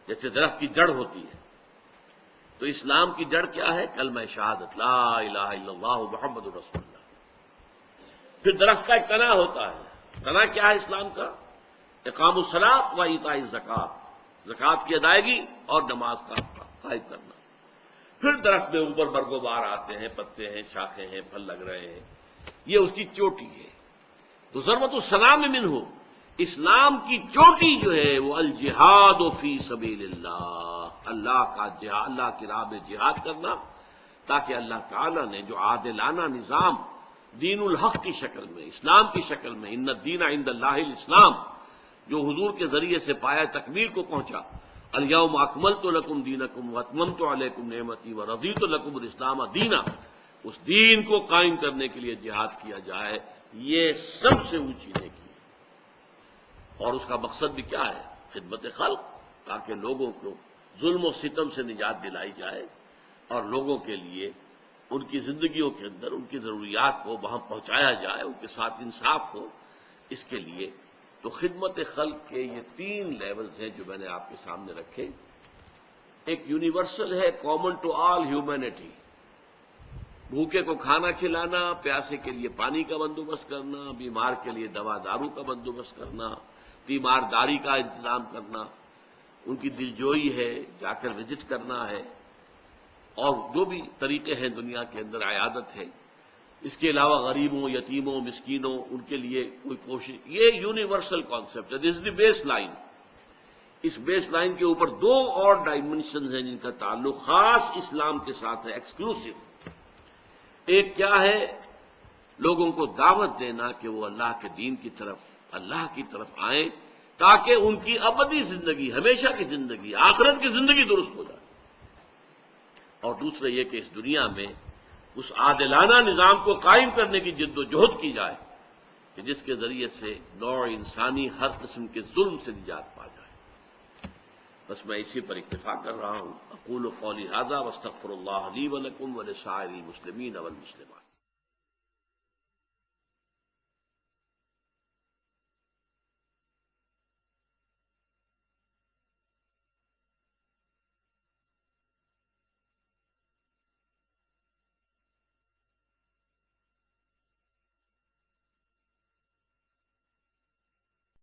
جیسے درخت کی جڑ ہوتی ہے. تو اسلام کی جڑ کیا ہے؟ کلمہ شہادت، لا الہ الا اللہ محمد رسول اللہ. پھر درخت کا ایک تنا ہوتا ہے. تنا کیا ہے اسلام کا؟ اقام الصلاۃ و ایتاء الزکوٰۃ، زکوٰۃ کی ادائیگی اور نماز کا قائم کرنا. پھر درخت میں اوپر برگ و بار آتے ہیں، پتے ہیں، شاخیں ہیں، پھل لگ رہے ہیں، یہ اس کی چوٹی ہے. تو ضربۃ السلام منہ، اسلام کی چوٹی جو ہے وہ الجہاد فی سبیل اللہ، اللہ کا جہاد، اللہ کی راہ میں جہاد کرنا. تاکہ اللہ تعالیٰ نے جو عادلانہ نظام دین الحق کی شکل میں، اسلام کی شکل میں، ان الدین عند اللہ الاسلام، جو حضور کے ذریعے سے پایہ تکمیل کو پہنچا، الیوم اکملت لکم دینکم واتممت علیکم نعمتی ورضیت لکم الاسلام دینا، اس دین کو قائم کرنے کے لیے جہاد کیا جائے، یہ سب سے اونچی نیکی ہے۔ اور اس کا مقصد بھی کیا ہے؟ خدمت خلق، تاکہ لوگوں کو ظلم و ستم سے نجات دلائی جائے اور لوگوں کے لیے ان کی زندگیوں کے اندر ان کی ضروریات کو وہاں پہنچایا جائے، ان کے ساتھ انصاف ہو۔ اس کے لیے تو خدمت خلق کے یہ 3 لیولز ہیں جو میں نے آپ کے سامنے رکھے۔ ایک یونیورسل ہے، کامن ٹو آل ہیومینٹی، بھوکے کو کھانا کھلانا، پیاسے کے لیے پانی کا بندوبست کرنا، بیمار کے لیے دوا دارو کا بندوبست کرنا، تیمارداری کا انتظام کرنا، ان کی دلجوئی ہے، جا کر وزٹ کرنا ہے، اور جو بھی طریقے ہیں دنیا کے اندر عیادت ہے۔ اس کے علاوہ غریبوں، یتیموں، مسکینوں، ان کے لیے کوئی کوشش، یہ یونیورسل کانسیپٹ ہے، دس از دی بیس لائن۔ اس بیس لائن کے اوپر 2 اور ڈائمنشنز ہیں جن کا تعلق خاص اسلام کے ساتھ ہے، ایکسکلوسو۔ ایک کیا ہے؟ لوگوں کو دعوت دینا کہ وہ اللہ کے دین کی طرف، اللہ کی طرف آئیں تاکہ ان کی ابدی زندگی، ہمیشہ کی زندگی، آخرت کی زندگی درست ہو جائے۔ اور دوسرے یہ کہ اس دنیا میں اس عادلانہ نظام کو قائم کرنے کی جد و جہد کی جائے کہ جس کے ذریعے سے نوع انسانی ہر قسم کے ظلم سے نجات پا جائے۔ بس میں اسی پر اکتفا کر رہا ہوں۔ اقول قولی ھذا واستغفر اللہ لی ولکم ولسائر المسلمین والمسلمات۔